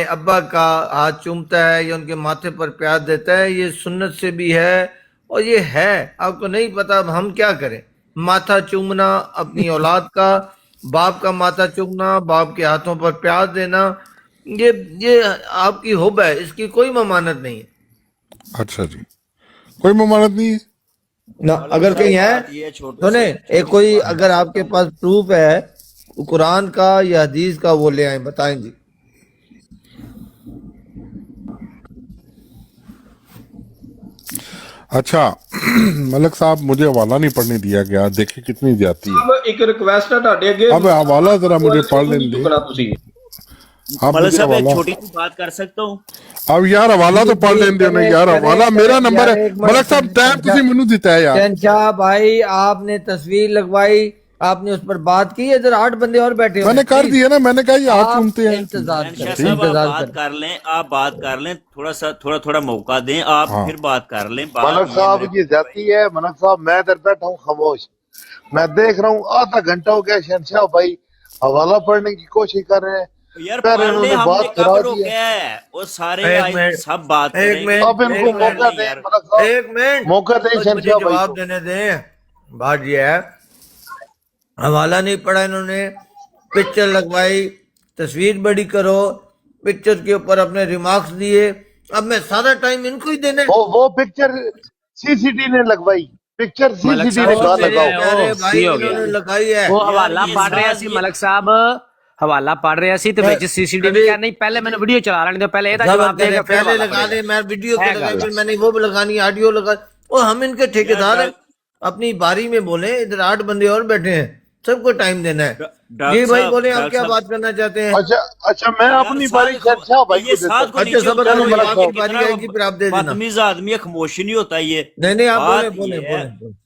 ابا کا ہاتھ چومتا ہے یا ان کے ماتھے پر پیار دیتا ہے، یہ سنت سے بھی ہے اور یہ ہے، آپ کو نہیں پتا اب ہم کیا کریں؟ ماتھا چومنا اپنی اولاد کا، باپ کا ماتھا چومنا، باپ کے ہاتھوں پر پیار دینا، یہ آپ کی حب ہے، اس کی کوئی ممانت نہیں ہے۔ اچھا جی، کوئی ممانت نہیں ہے؟ نہ اگر کہیں ہے، سنیں ایک کوئی اگر آپ کے پاس پروف ہے قرآن کا یا حدیث کا، وہ لے آئیں، بتائیں جی۔ اچھا ملک صاحب، مجھے حوالہ نہیں پڑھنے دیا گیا، دیکھیں کتنی زیادتی ہے۔ ایک ریکویسٹ ہے تہاڈے اگے، اب حوالہ ذرا مجھے پڑھ لیں دے، چکنا تسی۔ آپ ملک مجھے صاحب ایک حوالہ، چھوٹی سی بات کر سکتا ہوں؟ اب یار حوالہ تو پڑھ لیں دے انہیں یار، حوالہ میرا نمبر ہے۔ ملک صاحب ٹائم تسی منو دیتا ہے یار۔ شہنشاہ بھائی، آپ نے تصویر لگوائی، آپ نے اس پر بات کی، ادھر 8 بندے اور بیٹھے میں نے کر دیا نا، میں نے کہا یہ ہاتھ آپ چومتے ہیں۔ انتظار شہنشاہ کریں، صاحب آپ انتظار بات کریں۔ کر لیں، آپ بات کر لیں، تھوڑا موقع دیں، آپ ہاں پھر بات کر لیں۔ بات ملک یہ صاحب میرے کی زیادتی ہے۔ ملک صاحب میں ادھر بیٹھا ہوں خاموش، میں دیکھ رہا ہوں آدھا گھنٹہ ہو گیا شہنشاہ بھائی حوالہ پڑھنے کی کوشش کر رہے ہیں، یار پھر پڑھ انہوں لیں، نے ہم نے بات کب کرا دی ہے۔ روکا ہے؟ وہ سارے ایک منٹ، سب بات ایک کریں گے، منٹ، اب ان وہ کو ایک کر موقع لیں منٹ، دیں یار۔ ملک صاحب، ایک منٹ، موقع دیں مجھے شہنشاہ بھائی جواب کو۔ دینے دیں۔ بات یہ ہے، حوالہ نہیں پڑھا انہوں نے، پکچر لگوائی، تصویر بڑی کرو، پکچر کے اوپر اپنے ریمارکس دیے، اب میں سارا ٹائم ان کو ہی دینا ہے؟ وہ پکچر سی سی ٹی نے لگوائی، پکچر سی ملک سی ٹی صاحب نے اور کہا میرے لگاؤ۔ پیارے کی بھائی ہو انہوں گیا؟ نے لگائی ہے۔ وہ یار حوالہ یہ پڑھ رہا سی ملک صاحب، حوالہ پڑھ رہا سی تے وچ سی سی ٹی وی کیا نہیں، پہلے میں نے ویڈیو چلا رہنے دو، پہلے یہ صبر جواب دے کریں، گا پھر پہلے حوالہ لگا پڑھے لیں، میں ویڈیو گا، کے ہے لگائی، گل پھر ہے۔ میں نے وہ بھی لگانی، آڈیو لگا، اور ہم ان کے ٹھیکیدار ہیں، اپنی باری میں بولیں، ادھر 8 بندے اور بیٹھے ہیں، سب کو ٹائم دینا ہے۔ جی ڈاکٹر بھائی صاحب، بولیں، آپ ڈاکٹر کیا صاحب، بات کرنا چاہتے ہیں؟ اچھا میں یار اپنی ساتھ باری شہنشاہ بھائی یہ کو دیتا ساتھ ہوں۔ کو اچھا نیچے صبر اتارو چلو کریں، ملک یار، آپ کی صاحب، باری کتنا آئے گی پھر آپ دے دینا۔ بدتمیز آدمی ہے، خاموش نہیں ہوتا یہ۔ نہیں نہیں، آپ بولیں بات بولیں یہ ہے، بولیں بولیں۔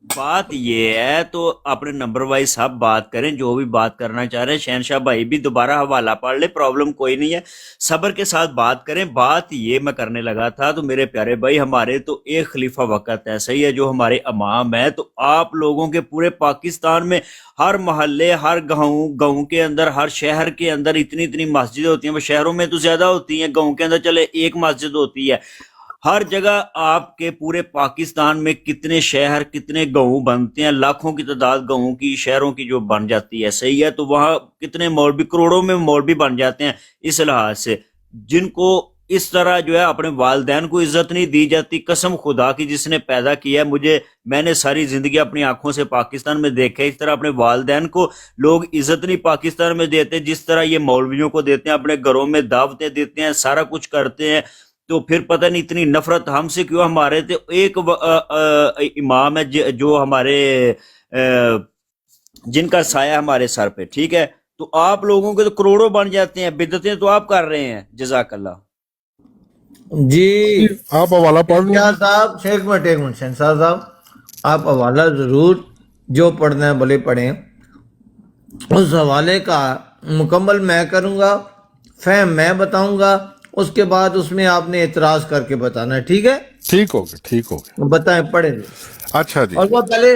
بات یہ ہے تو اپنے نمبر وائز سب بات کریں، جو بھی بات کرنا چاہ رہے ہیں۔ شہنشاہ بھائی بھی دوبارہ حوالہ پڑھ لے، پرابلم کوئی نہیں ہے، صبر کے ساتھ بات کریں۔ بات یہ میں کرنے لگا تھا تو میرے پیارے بھائی، ہمارے تو ایک خلیفہ وقت ایسا ہی ہے جو ہمارے امام ہے، تو آپ لوگوں کے پورے پاکستان میں ہر محلے، ہر گاؤں کے اندر، ہر شہر کے اندر اتنی مسجدیں ہوتی ہیں، وہ شہروں میں تو زیادہ ہوتی ہیں، گاؤں کے اندر چلے ایک مسجد ہوتی ہے۔ ہر جگہ آپ کے پورے پاکستان میں کتنے شہر، کتنے گاؤں بنتے ہیں، لاکھوں کی تعداد گاؤں کی، شہروں کی جو بن جاتی ہے، صحیح ہے، تو وہاں کتنے مولوی، کروڑوں میں مولوی بن جاتے ہیں۔ اس لحاظ سے جن کو اس طرح جو ہے اپنے والدین کو عزت نہیں دی جاتی، قسم خدا کی جس نے پیدا کیا ہے، میں نے ساری زندگی اپنی آنکھوں سے پاکستان میں دیکھا ہے، اس طرح اپنے والدین کو لوگ عزت نہیں پاکستان میں دیتے جس طرح یہ مولویوں کو دیتے ہیں، اپنے گھروں میں دعوتیں دیتے ہیں، سارا کچھ کرتے ہیں۔ تو پھر پتہ نہیں اتنی نفرت ہم سے کیوں؟ ہمارے تو ایک امام ہے جو ہمارے جن کا سایہ ہمارے سر پہ، ٹھیک ہے، تو آپ لوگوں کے تو کروڑوں بن جاتے ہیں، بدعتیں تو آپ کر رہے ہیں۔ جزاک اللہ۔ جی آپ حوالہ پڑھ لیں۔ شہنشاہ صاحب، ایک منٹ شہنشاہ صاحب، آپ حوالہ ضرور جو پڑھنا ہے بھلے پڑھیں، اس حوالے کا مکمل میں کروں گا، فہم میں بتاؤں گا، اس کے بعد اس میں آپ نے اعتراض کر کے بتانا ہے، ٹھیک ہے؟ ٹھیک ہو گیا، ٹھیک ہو گیا۔ بتائیں، پڑھیں جی۔ اچھا جی، اور وہ پہلے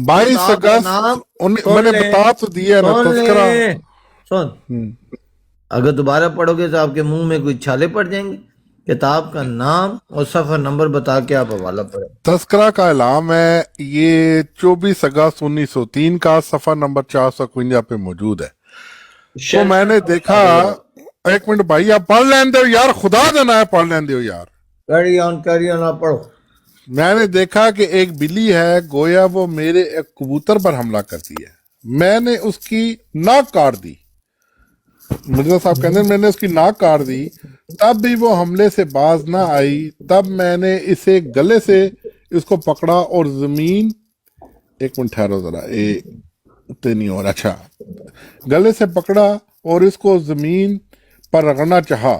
22 کتاب کا اگست نام میں نے سن لیں، بتا تو دیا نا، سن تذکرہ۔ لیں، سن، اگر دوبارہ پڑھو گے تو آپ کے منہ میں کوئی چھالے پڑ جائیں گے۔ کتاب کا نام اور صفحہ نمبر بتا کے آپ حوالہ پڑھیں۔ تذکرہ کا اعلام ہے، یہ 24 اگست 1903 کا صفحہ نمبر 451 پہ موجود ہے۔ تو میں نے دیکھا، ایک منٹ بھائی آپ پڑھ لین دو یار، خدا دینا ہے پڑھ لین دو یار۔ کیری آن، آپ پڑھو۔ میں نے دیکھا کہ ایک بلی ہے، گویا وہ میرے ایک کبوتر پر حملہ کرتی ہے، میں نے اس کی ناک کاٹ دی۔ مرزا صاحب کہتے ہیں میں نے اس کی ناک کاٹ دی، تب بھی وہ حملے سے باز نہ آئی، تب میں نے اسے گلے سے اس کو پکڑا اور زمین، ایک منٹ ٹھہرو ذرا، نہیں ہو رہا، اچھا، گلے سے پکڑا اور اس کو زمین پر رگڑنا چاہا،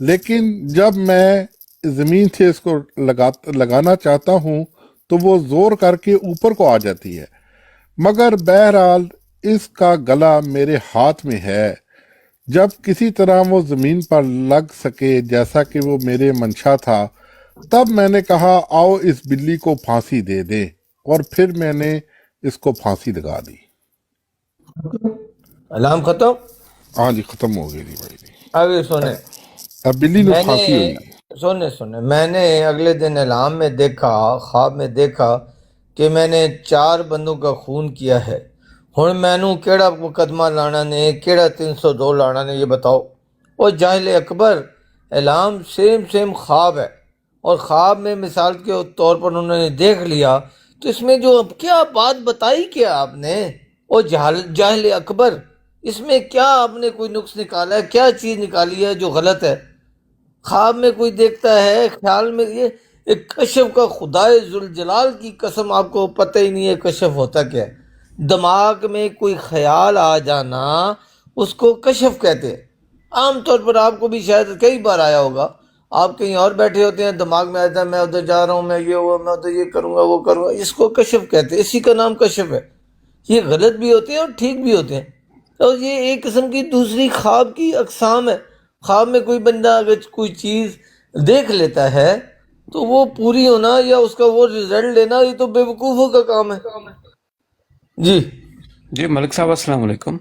لیکن جب میں زمین سے اس کو لگانا چاہتا ہوں تو وہ زور کر کے اوپر کو آ جاتی ہے، مگر بہرحال اس کا گلا میرے ہاتھ میں ہے، جب کسی طرح وہ زمین پر لگ سکے جیسا کہ وہ میرے منشا تھا، تب میں نے کہا آؤ اس بلی کو پھانسی دے دیں، اور پھر میں نے اس کو پھانسی لگا دی۔ علام ختم؟ ہاں جی، ختم ہو گئی جی بھائی جی۔ آگے سنیں۔ اب بلی نے میں پھانسی ہوئی. نے سنے میں نے اگلے دن اعلام میں دیکھا، خواب میں دیکھا کہ میں نے 4 بندوں کا خون کیا ہے. ہن مینوں کیڑا مقدمہ لانا نے، کیڑا 302 لانا نے، یہ بتاؤ. اور جاہل اکبر، اعلام سیم خواب ہے، اور خواب میں مثال کے طور پر انہوں نے دیکھ لیا، تو اس میں جو کیا بات بتائی کیا آپ نے؟ اور جاہل اکبر، اس میں کیا آپ نے کوئی نقص نکالا ہے؟ کیا چیز نکالی ہے جو غلط ہے؟ خواب میں کوئی دیکھتا ہے، خیال میں، یہ ایک کشف کا، خدائے ذوالجلال کی قسم آپ کو پتہ ہی نہیں ہے کشف ہوتا کیا ہے. دماغ میں کوئی خیال آ جانا اس کو کشف کہتے ہیں. عام طور پر آپ کو بھی شاید کئی بار آیا ہوگا، آپ کہیں اور بیٹھے ہوتے ہیں، دماغ میں آتا ہے میں ادھر جا رہا ہوں، میں یہ ہوا، میں ادھر یہ کروں گا، وہ کروں گا، اس کو کشف کہتے ہیں. اسی کا نام کشف ہے. یہ غلط بھی ہوتے ہیں اور ٹھیک بھی ہوتے ہیں. اور یہ ایک قسم کی دوسری خواب کی اقسام ہے. خواب میں کوئی بندہ اگر کوئی چیز دیکھ لیتا ہے تو وہ پوری ہونا یا اس کا وہ رزلٹ لینا، یہ تو بے وقوفوں کا کام ہے. جی جی ملک صاحب السلام علیکم.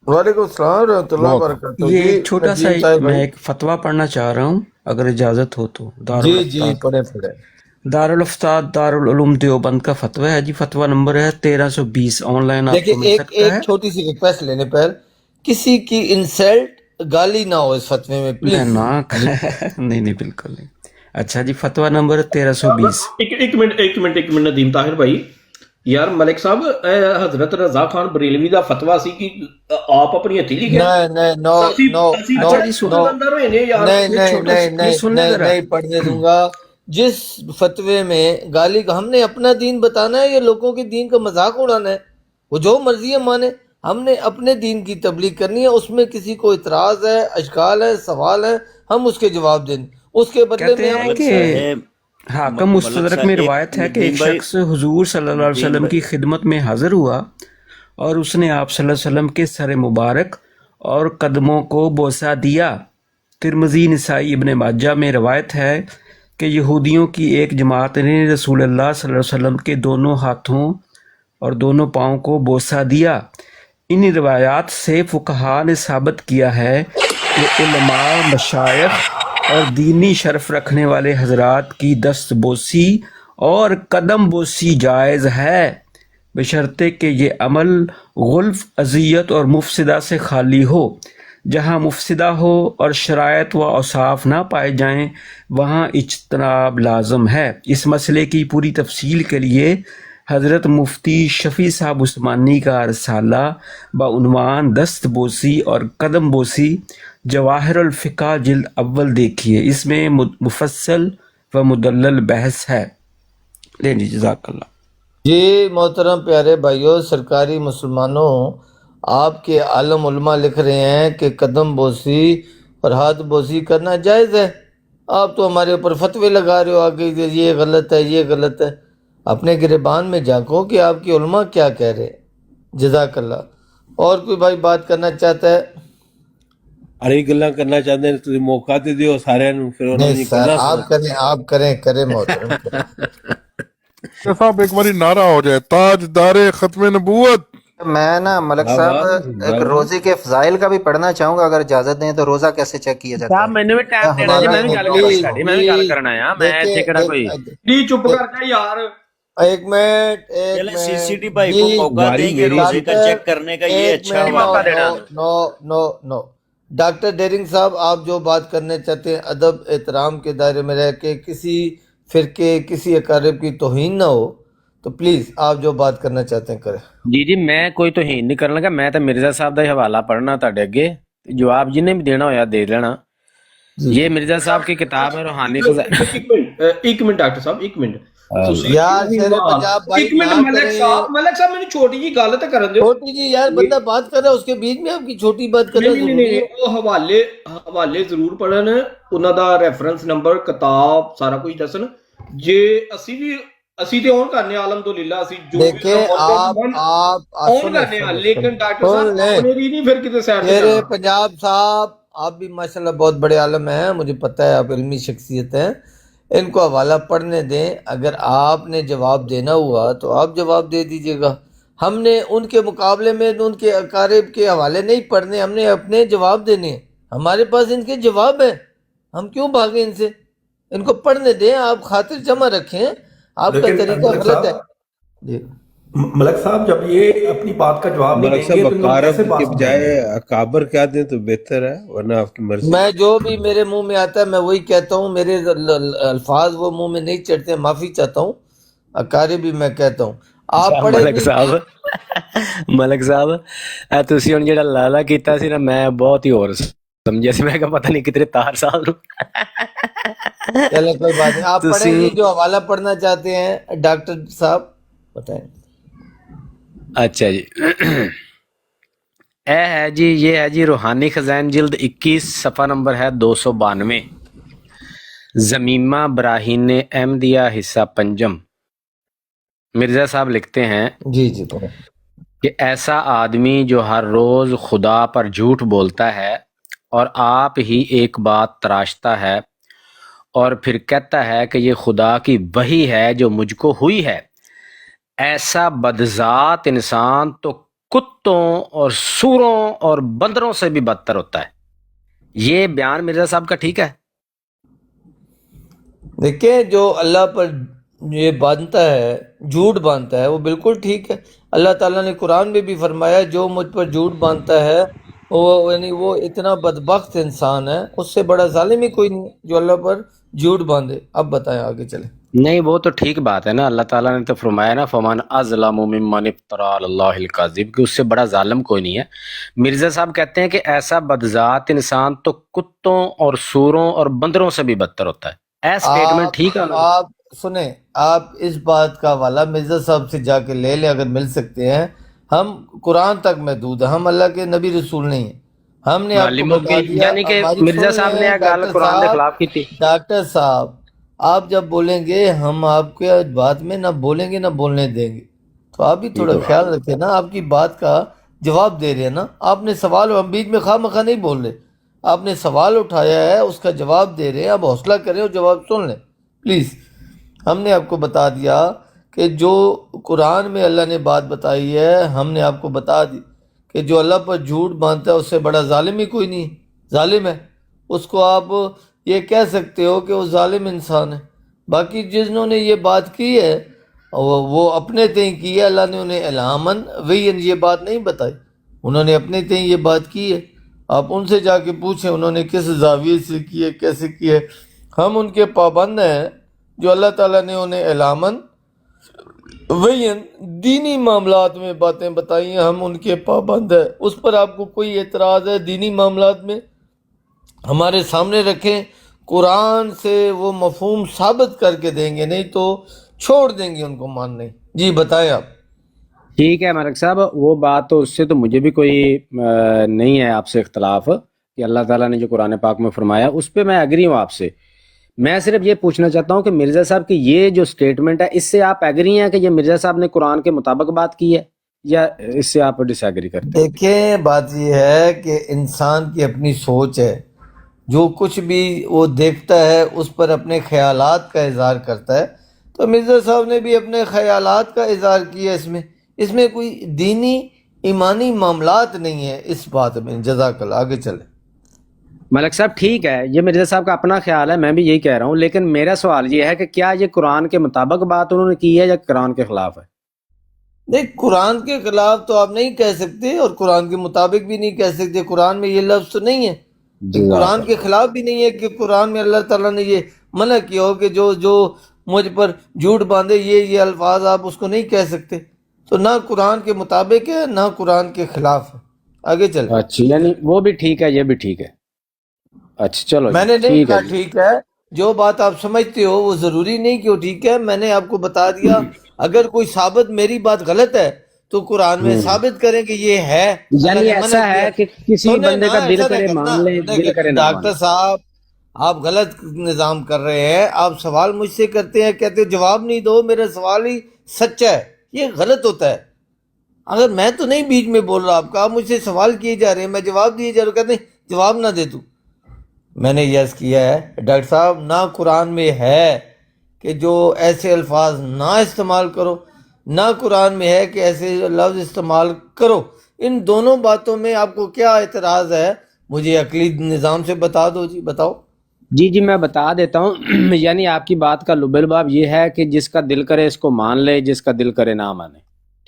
وعلیکم السلام ورحمۃ اللہ وبرکاتہ. یہ جی ایک چھوٹا سا ندیم صاحب میں بھائی. ایک فتویٰ پڑھنا چاہ رہا ہوں اگر اجازت ہو تو. جی پڑھے. دارالفتاد دارالعلوم دیوبند کا فتویٰ ہے جی. فتویٰ نمبر ہے 1320. آن لائن آپ دیکھیں، کو مل سکتا ایک ہے. چھوٹی سی ریکویسٹ لینے پر، کسی کی انسلٹ گالی نہ ہو اس فتوے میں پلیز. نہیں بالکل نہیں. اچھا جی، فتویٰ نمبر 1320. ایک منٹ ندیم طاہر بھائی. یار ملک صاحب، حضرت رضا خان بریلوی دا فتویٰ سی کہ آپ اپنی ہتھی لکھے. نہیں پڑھنے دوں گا. جس فتوے میں گالی کا، ہم نے اپنا دین بتانا ہے یا لوگوں کے دین کا مذاق اڑانا ہے؟ وہ جو مرضی ہے مانے، ہم نے اپنے دین کی تبلیغ کرنی ہے. اس میں کسی کو اعتراض ہے، اشکال ہے، سوال ہے، ہم اس کے جواب دیں. اس کے بدلے کہتے میں ہیں کہ حاکم مستدرک میں روایت ہے کہ ایک شخص حضور صلی اللہ علیہ وسلم کی خدمت میں حاضر ہوا اور اس نے آپ صلی اللہ علیہ وسلم کے سر مبارک اور قدموں کو بوسہ دیا. ترمذی، نسائی، ابن ماجہ میں روایت ہے کہ یہودیوں کی ایک جماعت نے رسول اللہ صلی اللہ علیہ وسلم کے دونوں ہاتھوں اور دونوں پاؤں کو بوسہ دیا. ان روایات سے فقہاء نے ثابت کیا ہے کہ علماء، مشائخ اور دینی شرف رکھنے والے حضرات کی دست بوسی اور قدم بوسی جائز ہے، بشرطے کہ یہ عمل غلف، اذیت اور مفسدہ سے خالی ہو. جہاں مفسدہ ہو اور شرائط و اوصاف نہ پائے جائیں وہاں اجتناب لازم ہے. اس مسئلے کی پوری تفصیل کے لیے حضرت مفتی شفیع صاحب عثمانی کا رسالہ بعنوان دست بوسی اور قدم بوسی، جواہر الفقہ جلد اول دیکھیے. اس میں مفصل و مدلل بحث ہے. لیں جی، جزاک اللہ. جی محترم پیارے بھائیوں، سرکاری مسلمانوں، آپ کے عالم علماء لکھ رہے ہیں کہ قدم بوسی اور ہاتھ بوسی کرنا جائز ہے. آپ تو ہمارے اوپر فتوے لگا رہے ہو آگے، یہ غلط ہے، یہ غلط ہے. اپنے گریبان میں جھانکو کہ آپ کی علماء کیا کہہ رہے. جزاک اللہ. اور کوئی بھائی بات کرنا چاہتا ہے؟ ارے گلا کرنا چاہتے ہیں تو موقع دے دیو سارے نوں، پھر انہوں نہیں نے سر، آپ کریں محترم. صاحب ایک باری نعرہ ہو جائے، تاجدار ختم نبوت. میں نا ملک صاحب ایک روزے کے فضائل کا بھی پڑھنا چاہوں گا اگر اجازت دیں تو. روزہ کیسے چیک کیا جاتا ہے؟ میں نے بھی ٹائم دینا جی. میں بھی گل کرنا ہے. میں ایتھے کیڑا کوئی نہیں، چپ کر جا یار. ایک منٹ سی سی ٹی بھائی کو موقع دیں گے روزے کا چیک کرنے کا. یہ اچھا نو ڈاکٹر ڈیرنگ صاحب، آپ جو بات کرنے چاہتے ہیں ادب احترام کے دائرے میں رہ کے، کسی فرقے، کسی اقارب کی توہین نہ ہو، تو پلیز آپ جو بات کرنا چاہتے ہیں کریں. جی میں کوئی توہین نہیں کرن لگا. میں تو مرزا صاحب دا حوالہ پڑھنا تہاڈے اگے، جواب جنہیں بھی دینا ہویا دے لینا. یہ مرزا صاحب کی کتاب ہے روحانی ایک منٹ ڈاکٹر صاحب، ایک منٹ یار. ایک منٹ ملک صاحب میں نے چھوٹی جی گل تو کرن دیو. چھوٹی جی یار، بندہ بات کر رہا ہے اس کے بیچ میں آپ کی چھوٹی بات کر رہا ہے. نہیں، وہ حوالے ضرور پڑھن، انہاں دا ریفرنس نمبر، کتاب، سارا کچھ دسن. جے اسی تے اون کرنے الحمدللہ، اسی جو دیکھیں آپ اون کرنے، لیکن ڈاکٹر صاحب اپنے بھی نہیں پھر کتے سائڈ تے میرے پنجاب صاحب، آپ بھی ماشاءاللہ بہت بڑے عالم ہیں، مجھے پتہ ہے آپ علمی شخصیت ہیں. ان کو حوالہ پڑھنے دیں. اگر آپ نے جواب دینا ہوا تو آپ جواب دے دیجئے گا. ہم نے ان کے مقابلے میں ان کے اقارب کے حوالے نہیں پڑھنے، ہم نے اپنے جواب دینے ہیں. ہمارے پاس ان کے جواب ہیں. ہم کیوں بھاگیں ان سے؟ ان کو پڑھنے دیں، آپ خاطر جمع رکھیں، آپ کا لیکن طریقہ ملک غلط ہے صاحب جی۔ ملک صاحب جب یہ اپنی بات کا جواب نہیں ملک دیں صاحب گے تو لوگ کیسے اقارب بات کے سمجھیں گے؟ بجائے اکابر کیا دیں تو بہتر ہے، ورنہ آپ کی مرضی۔ میں جو بھی میرے منہ میں آتا ہے میں وہی کہتا ہوں، میرے الفاظ وہ منہ میں نہیں چڑھتے، معافی چاہتا ہوں، اکاری بھی میں کہتا ہوں، آپ پڑھے ملک نہیں صاحب ملک صاحب ਤੁਸੀਂ ਹੁਣ ਜਿਹੜਾ ਲਾਲਾ ਕੀਤਾ ਸੀ ਨਾ, ਮੈਂ ਬਹੁਤ ਹੀ ਹੋਰ ਸਮਝਿਆ ਸੀ, ਮੈਂ ਕਿਹਾ پتہ نہیں کتنے تار سال چلے کوئی بات نہیں، آپ پڑھیں جی ਤੁਸੀਂ جو حوالہ پڑھنا چاہتے ہیں ڈاکٹر صاحب بتائیں۔ اچھا جی، اے ہے جی، یہ ہے جی روحانی خزائن جلد 21 صفحہ نمبر ہے 292، زمیمہ براہین احمدیہ حصہ پنجم۔ مرزا صاحب لکھتے ہیں جی جی پڑھیں۔ کہ ایسا آدمی جو ہر روز خدا پر جھوٹ بولتا ہے اور آپ ہی ایک بات تراشتا ہے اور پھر کہتا ہے کہ یہ خدا کی وحی ہے جو مجھ کو ہوئی ہے، ایسا بدذات انسان تو کتوں اور سوروں اور بندروں سے بھی بدتر ہوتا ہے۔ یہ بیان مرزا صاحب کا ٹھیک ہے؟ دیکھیں جو اللہ پر یہ باندھتا ہے، جھوٹ باندھتا ہے، وہ بالکل ٹھیک ہے۔ اللہ تعالیٰ نے قرآن میں بھی فرمایا جو مجھ پر جھوٹ باندھتا ہے وہ اتنا بدبخت انسان ہے، اس سے بڑا ظالم ہی کوئی نہیں ہے جو اللہ پر جھوٹ باندھے۔ اب بتائیں آگے چلیں۔ نہیں، وہ تو ٹھیک بات ہے نا، اللہ تعالیٰ نے تو فرمایا نا فَمَنْ أَظْلَمُ مِمَّنِ افْتَرَىٰ عَلَى اللَّهِ الْكَذِبَ، کہ اس سے بڑا ظالم کوئی نہیں ہے۔ مرزا صاحب کہتے ہیں کہ ایسا بدذات انسان تو کتوں اور سوروں اور بندروں سے بھی بدتر ہوتا ہے۔ اے سٹیٹمنٹ ٹھیک ہے نا؟ آپ سنیں، آپ اس بات کا حوالہ مرزا صاحب سے جا کے لے لیں اگر مل سکتے ہیں۔ ہم قرآن تک محدود ہیں، ہم اللہ کے نبی رسول نہیں ہیں۔ ہم نے آپ کو معلوم ہو بتا گئی، دیا، یعنی کہ ہماری مرزا سن صاحب نے لیں یہ گل قرآن کے خلاف کی تھی۔ ڈاکٹر صاحب آپ جب بولیں گے ہم آپ کے بات میں نہ بولیں گے نہ بولنے دیں گے، تو آپ بھی تھوڑا خیال رکھیں نا، آپ کی بات کا جواب دے رہے ہیں نا، آپ نے سوال، ہم بیچ میں خواہ مخواہ نہیں بول رہے، آپ نے سوال اٹھایا ہے اس کا جواب دے رہے ہیں، آپ حوصلہ کریں اور جواب سن لیں پلیز۔ ہم نے آپ کو بتا دیا کہ جو قرآن میں اللہ نے بات بتائی ہے، ہم نے آپ کو بتا دی کہ جو اللہ پر جھوٹ باندھتا ہے اس سے بڑا ظالم ہی کوئی نہیں، ظالم ہے، اس کو آپ یہ کہہ سکتے ہو کہ وہ ظالم انسان ہے۔ باقی جنہوں نے یہ بات کی ہے وہ اپنے تئیں کی ہے، اللہ نے انہیں الہاماً وحیاً یہ بات نہیں بتائی، انہوں نے اپنے تئیں یہ بات کی ہے۔ آپ ان سے جا کے پوچھیں انہوں نے کس زاویے سے کی ہے، کیسے کی ہے۔ ہم ان کے پابند ہیں جو اللہ تعالیٰ نے انہیں الہاماً وحیاً دینی معاملات میں باتیں بتائی ہیں، ہم ان کے پابند ہیں۔ اس پر آپ کو کوئی اعتراض ہے دینی معاملات میں ہمارے سامنے رکھیں، قرآن سے وہ مفہوم ثابت کر کے دیں گے، نہیں تو چھوڑ دیں گے ان کو ماننے۔ جی بتائیں آپ۔ ٹھیک ہے ملک صاحب، وہ بات تو اس سے تو مجھے بھی کوئی نہیں ہے آپ سے اختلاف کہ اللہ تعالیٰ نے جو قرآن پاک میں فرمایا اس پہ میں ایگری ہوں آپ سے۔ میں صرف یہ پوچھنا چاہتا ہوں کہ مرزا صاحب کی یہ جو سٹیٹمنٹ ہے اس سے آپ ایگری ہیں کہ یہ مرزا صاحب نے قرآن کے مطابق بات کی ہے یا اس سے آپ ڈس ایگری کرتے ہیں؟ دیکھیں بات یہ ہے کہ انسان کی اپنی سوچ ہے، جو کچھ بھی وہ دیکھتا ہے اس پر اپنے خیالات کا اظہار کرتا ہے، تو مرزا صاحب نے بھی اپنے خیالات کا اظہار کیا، اس میں کوئی دینی ایمانی معاملات نہیں ہے اس بات میں۔ جزاک اللہ، آگے چلیں۔ ملک صاحب ٹھیک ہے، یہ مرزا صاحب کا اپنا خیال ہے، میں بھی یہی کہہ رہا ہوں، لیکن میرا سوال یہ ہے کہ کیا یہ قرآن کے مطابق بات انہوں نے کی ہے یا قرآن کے خلاف ہے؟ نہیں، قرآن کے خلاف تو آپ نہیں کہہ سکتے اور قرآن کے مطابق بھی نہیں کہہ سکتے، قرآن میں یہ لفظ تو نہیں ہے، قرآن کے خلاف بھی نہیں ہے کہ قرآن میں اللہ تعالیٰ نے یہ منع کیا ہو کہ جو مجھ پر جھوٹ باندھے یہ الفاظ آپ اس کو نہیں کہہ سکتے، تو نہ قرآن کے مطابق ہے نہ قرآن کے خلاف ہے۔ آگے چلیں۔ اچھا، یعنی وہ بھی ٹھیک ہے یہ بھی ٹھیک ہے۔ اچھا چلو میں نے نہیں ٹھیک کہا ہے۔ ٹھیک ہے، جو بات آپ سمجھتے ہو وہ ضروری نہیں کہ وہ ٹھیک ہے، میں نے آپ کو بتا دیا، اگر کوئی ثابت میری بات غلط ہے تو قرآن میں ثابت کریں کہ یہ ہے، یعنی ایسا ہے کہ کسی بندے کا دل کرے مان لے، دل کرے نہ مان ڈاکٹر صاحب آپ غلط نظام کر رہے ہیں، آپ سوال مجھ سے کرتے ہیں، کہتے جواب نہیں دو، میرا سوال ہی سچا ہے، یہ غلط ہوتا ہے۔ اگر میں تو نہیں بیچ میں بول رہا آپ کا، آپ مجھ سے سوال کیے جا رہے ہیں، میں جواب دیے جا رہا ہوں، کہتے ہیں جواب نہ دے تو۔ میں نے یس کیا ہے ڈاکٹر صاحب، نہ قرآن میں ہے کہ جو ایسے الفاظ نہ استعمال کرو، نہ قرآن میں ہے کہ ایسے لفظ استعمال کرو۔ ان دونوں باتوں میں آپ کو کیا اعتراض ہے؟ مجھے عقلی نظام سے بتا دو، جی بتاؤ۔ جی میں بتا دیتا ہوں یعنی آپ کی بات کا لب لباب یہ ہے کہ جس کا دل کرے اس کو مان لے، جس کا دل کرے نہ مانے.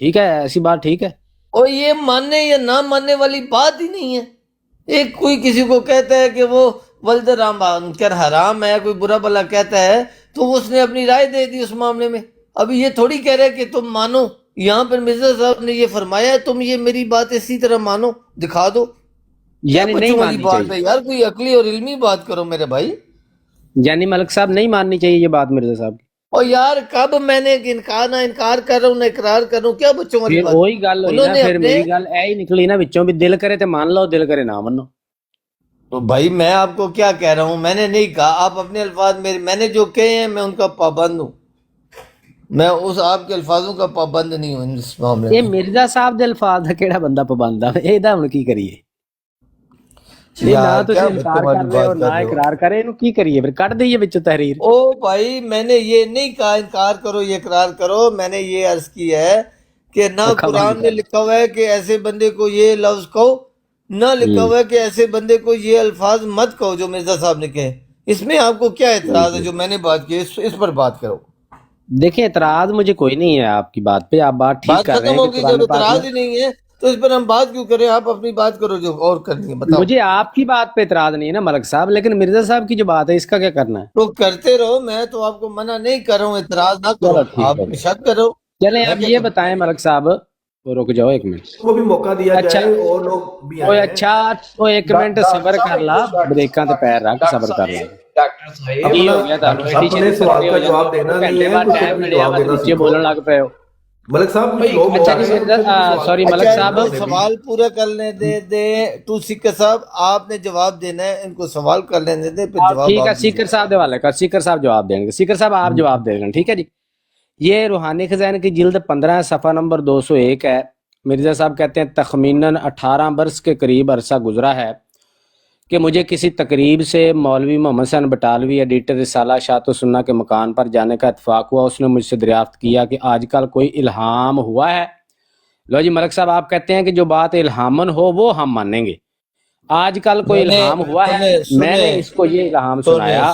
ٹھیک ہے، ایسی بات ٹھیک ہے. اور یہ ماننے یا نہ ماننے والی بات ہی نہیں ہے. ایک کوئی کسی کو کہتا ہے کہ وہ ولد رام کر حرام ہے، کوئی برا بلا کہتا ہے تو اس نے اپنی رائے دے دی اس معاملے میں. ابھی یہ تھوڑی کہہ رہے کہ تم مانو. یہاں پر مرزا صاحب نے یہ فرمایا ہے تم یہ میری بات اسی طرح مانو، دکھا دو. یعنی نہیں بچوں والی ماننی بات ہے چاہیے، یار، کوئی عقلی اور علمی بات کرو میرے بھائی. یعنی ملک صاحب نہیں ماننی چاہیے یہ بات مرزا صاحب کی. اور یار کب میں نے انکار کر رہا ہوں نہ اقرار کر رہا ہوں، کیا بچوں والی پھر بات. وہی گل ہوئی انہوں نا، نے پھر اپنے میری گل اے ہی نکلی نا وچوں بھی دل کرے تے مان لو، دل کرے نہ منو. تو بھائی میں آپ کو کیا کہہ رہا ہوں، میں نے نہیں کہا، آپ اپنے الفاظ میں نے جو کہے ہیں میں ان کا پابند ہوں. میں اس آپ کے الفاظوں کا پابند نہیں ہوں اس معاملے یہ میں. مرزا صاحب دے الفاظ دا کیڑا بندہ پابند ہے؟ ਇਹਦਾ ਹੁਣ ਕੀ ਕਰੀਏ؟ یہ نہ یار تو کیا انکار بچوں والی کر رہے ہو بات نہ کر رہے ہو. اقرار کرے، انہوں کی کریے پھر کٹ دئیے وچوں تحریر. او بھائی میں نے یہ نہیں کہا انکار کرو یہ اقرار کرو، میں نے یہ عرض کی ہے کہ نہ اکھا بند قرآن میں کر. لکھا ہوا ہے کہ ایسے بندے کو یہ لفظ کہو، نہ لکھا ہوا ہے کہ ایسے بندے کو یہ الفاظ مت کہو جو مرزا صاحب نے کہے. اس میں آپ کو کیا اعتراض ہے جو میں نے بات کی، اس پر بات کرو. دیکھیں اعتراض مجھے کوئی نہیں ہے آپ کی بات پہ، آپ بات ٹھیک بات کر رہے ختم ہیں کہ ہوگی، جب قرآن پاک میں. اعتراض ہی نہیں ہے تو اس پر ہم بات کیوں کریں. آپ اپنی بات کرو جو اور کرنی ہے بتاؤ. مجھے آپ کی بات پہ اعتراض نہیں ہے نا ملک صاحب، لیکن مرزا صاحب کی جو بات ہے اس کا کیا کرنا ہے؟ تو کرتے رہو، میں تو آپ کو منع نہیں کر رہا ہوں، اعتراض نہ کرو، چلو ٹھیک آپ ہے. شک کرو. چلیں میں اب کیا یہ کروں. بتائیں ملک صاحب، رک جاؤ ایک منٹ. کو بھی موقع دیا اچھا جائے اور لوگ بھی اوے آئے ہیں. اچھا او ایک منٹ صبر کر لا، بریکاں تے پیر رکھ، صبر کر لا. ڈاکٹر صاحب کی اپنا ہو گیا تانوں ڈاکٹر ایڈی صاحب نے چھتی سوال ترقی کا ہو جاندی جواب ہے، دینا نہیں گھنٹے ہے، بعد کچھ ٹائم بھی لڑیا جواب وا تے دینا اونچے سیکھو. بولن لگ پئے ہو. ملک صاحب کچھ لوگ اچھا اور جی ہیں، ان سے بھی سوال سوری پوچھنا ملک اچھا ہے ان صاحب. کو انہوں نے بھی. سوال پورا کر لینے دے تو سیکر صاحب آپ نے جواب دینا ہے، ان کو سوال کر لینے دے پھر جواب ٹھیک ہے آپ دیجیے. سیکر صاحب دے والے کر، سیکر صاحب جواب دیں گے. سیکر صاحب آپ جواب دے گا، ٹھیک ہے جی. یہ روحانی خزائن کی جلد 15 صفحہ نمبر 201 ہے. مرزا صاحب کہتے ہیں تخمیناً 18 برس کے قریب عرصہ گزرا ہے کہ مجھے کسی تقریب سے مولوی محمد حسین بٹالوی ایڈیٹر رسالہ شاۃ السنہ کے مکان پر جانے کا اتفاق ہوا. اس نے مجھ سے دریافت کیا کہ آج کل کوئی الہام ہوا ہے. لو جی ملک صاحب آپ کہتے ہیں کہ جو بات الہامن ہو وہ ہم مانیں گے. آج کل کوئی میں نے الہام ہوا ہے، میں نے اس کو یہ الہام سنایا.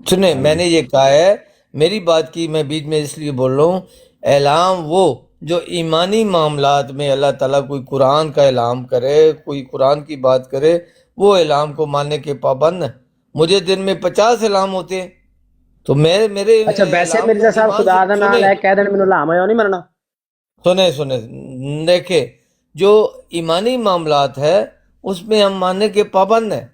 سنیں ہاں میں جی. نے یہ کہا ہے، میری بات کی میں بیچ میں اس لیے بول رہا ہوں. اعلام وہ جو ایمانی معاملات میں اللہ تعالیٰ کوئی قرآن کا اعلام کرے، کوئی قرآن کی بات کرے، وہ اعلام کو ماننے کے پابند ہیں. مجھے دن میں 50 اعلام ہوتے ہیں تو میرے اچھا ویسے اعلام کا مرزا صاحب ایمان سے خدا دا نام سنیں لے کہہ دین مینوں الہام ہویا نہیں مرنا. سنیں دیکھیں جو ایمانی معاملات ہے اس میں ہم ماننے کے پابند ہیں.